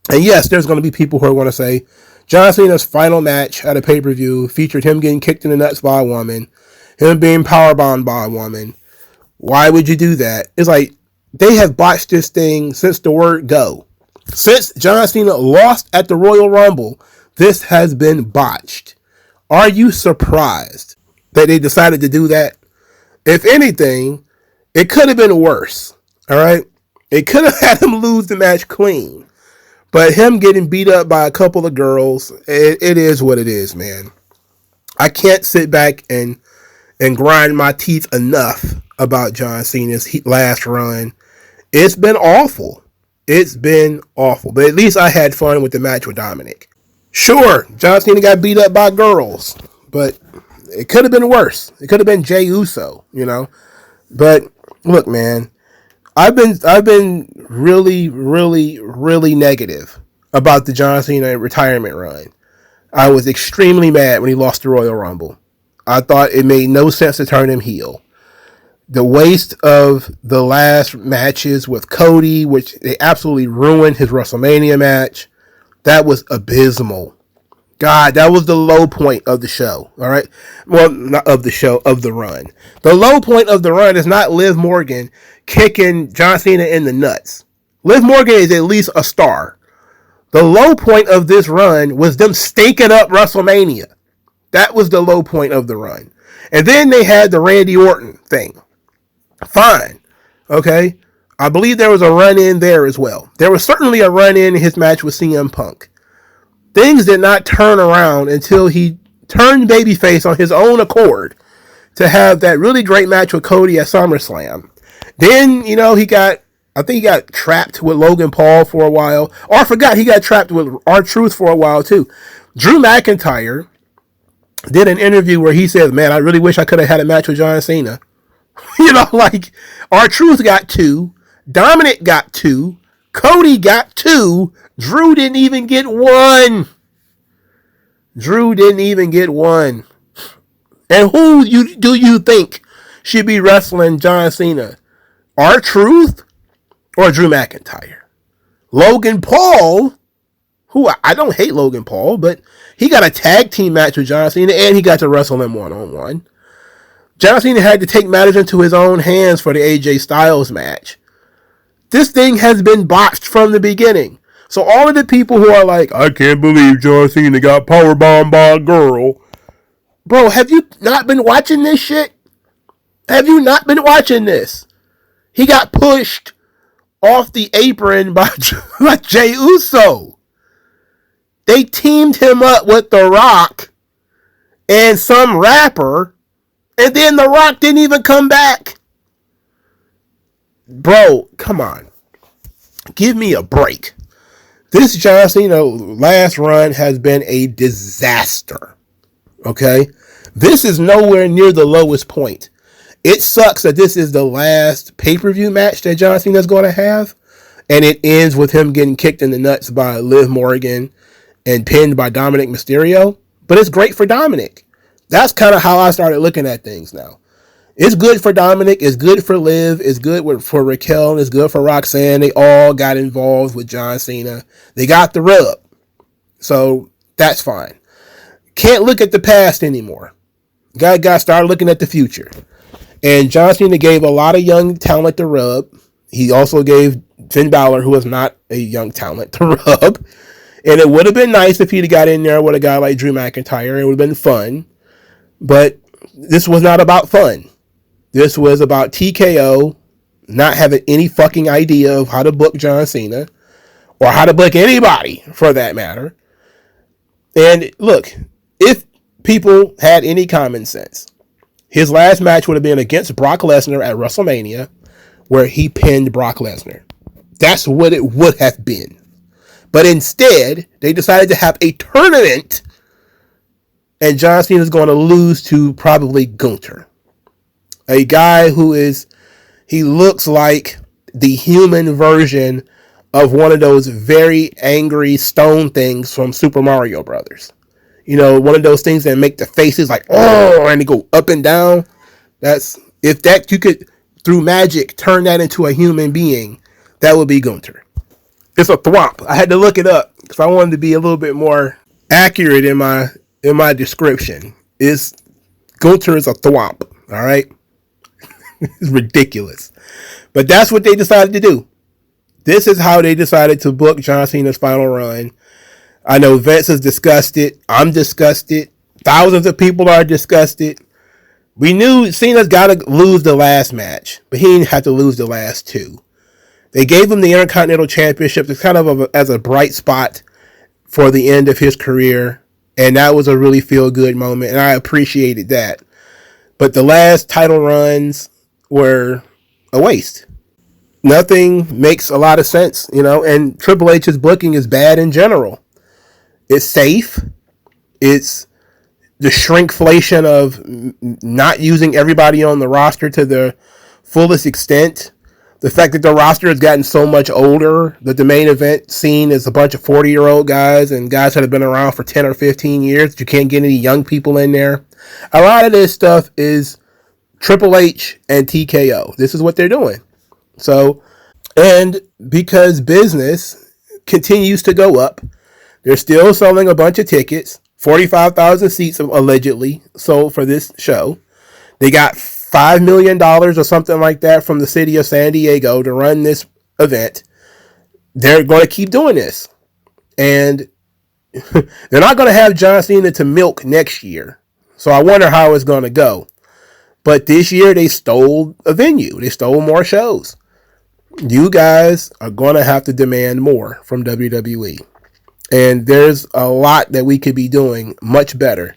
And yes, there's going to be people who are going to say, John Cena's final match at a pay-per-view featured him getting kicked in the nuts by a woman, him being powerbombed by a woman. Why would you do that? It's like, they have botched this thing since the word go. Since John Cena lost at the Royal Rumble, this has been botched. Are you surprised that they decided to do that? If anything, it could have been worse. All right? It could have had him lose the match clean. But him getting beat up by a couple of girls, it is what it is, man. I can't sit back and grind my teeth enough about John Cena's last run. It's been awful. It's been awful. But at least I had fun with the match with Dominic. Sure, John Cena got beat up by girls, but it could have been worse. It could have been Jey Uso, But look, man, I've been really, really, really negative about the John Cena retirement run. I was extremely mad when he lost the Royal Rumble. I thought it made no sense to turn him heel. The waste of the last matches with Cody, which they absolutely ruined his WrestleMania match, that was abysmal. God, that was the low point of the show. All right. Well, not of the show, of the run. The low point of the run is not Liv Morgan kicking John Cena in the nuts. Liv Morgan is at least a star. The low point of this run was them stinking up WrestleMania. That was the low point of the run. And then they had the Randy Orton thing. Fine. Okay. I believe there was a run in there as well. There was certainly a run in his match with CM Punk. Things did not turn around until he turned babyface on his own accord to have that really great match with Cody at SummerSlam. Then, he got trapped with Logan Paul for a while. Or I forgot he got trapped with R-Truth for a while too. Drew McIntyre did an interview where he says, man, I really wish I could have had a match with John Cena. R-Truth got 2. Dominic got 2. Cody got 2. Drew didn't even get 1. And who do you think should be wrestling John Cena? R-Truth or Drew McIntyre? Logan Paul, who I don't hate Logan Paul, but he got a tag team match with John Cena and he got to wrestle him one-on-one. John Cena had to take matters into his own hands for the AJ Styles match. This thing has been botched from the beginning. So all of the people who are like, I can't believe John Cena got powerbombed by a girl. Bro, have you not been watching this shit? Have you not been watching this? He got pushed off the apron by Jey Uso. They teamed him up with The Rock and some rapper, and then The Rock didn't even come back. Bro, come on. Give me a break. This John Cena last run has been a disaster. Okay? This is nowhere near the lowest point. It sucks that this is the last pay-per-view match that John Cena's going to have, and it ends with him getting kicked in the nuts by Liv Morgan and pinned by Dominic Mysterio. But it's great for Dominic. That's kind of how I started looking at things now. It's good for Dominic. It's good for Liv. It's good for Raquel. It's good for Roxanne. They all got involved with John Cena. They got the rub. So that's fine. Can't look at the past anymore. Got to start looking at the future. And John Cena gave a lot of young talent the rub. He also gave Finn Balor, who was not a young talent, the rub. And it would have been nice if he'd got in there with a guy like Drew McIntyre. It would have been fun. But this was not about fun. This was about TKO not having any fucking idea of how to book John Cena or how to book anybody for that matter. And look, if people had any common sense, his last match would have been against Brock Lesnar at WrestleMania, where he pinned Brock Lesnar. That's what it would have been. But instead, they decided to have a tournament, and John Cena is going to lose to probably Gunther. A guy he looks like the human version of one of those very angry stone things from Super Mario Brothers. You know, one of those things that make the faces like, oh, and they go up and down. If you could, through magic, turn that into a human being, that would be Gunther. It's a thwomp. I had to look it up because I wanted to be a little bit more accurate in my description. Gunther is a thwomp, all right? It's ridiculous. But that's what they decided to do. This is how they decided to book John Cena's final run. I know Vince is disgusted. I'm disgusted. Thousands of people are disgusted. We knew Cena's got to lose the last match, but he didn't have to lose the last two. They gave him the Intercontinental Championship as kind of as a bright spot for the end of his career, and that was a really feel-good moment, and I appreciated that. But the last title runs were a waste. Nothing makes a lot of sense, and Triple H's booking is bad in general. It's safe. It's the shrinkflation of not using everybody on the roster to the fullest extent. The fact that the roster has gotten so much older, that the main event scene is a bunch of 40-year-old guys and guys that have been around for 10 or 15 years. You can't get any young people in there. A lot of this stuff is Triple H and TKO. This is what they're doing. So, and because business continues to go up, they're still selling a bunch of tickets. 45,000 seats allegedly sold for this show. They got $5 million or something like that from the city of San Diego to run this event. They're going to keep doing this. And they're not going to have John Cena to milk next year. So I wonder how it's going to go. But this year they stole a venue. They stole more shows. You guys are going to have to demand more from WWE. And there's a lot that we could be doing much better.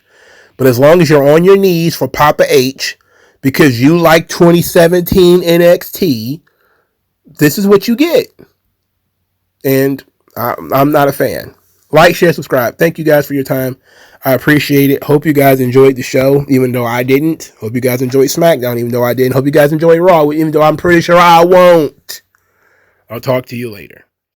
But as long as you're on your knees for Papa H, because you like 2017 NXT, this is what you get. And I'm not a fan. Like, share, subscribe. Thank you guys for your time. I appreciate it. Hope you guys enjoyed the show, even though I didn't. Hope you guys enjoyed SmackDown, even though I didn't. Hope you guys enjoyed Raw, even though I'm pretty sure I won't. I'll talk to you later.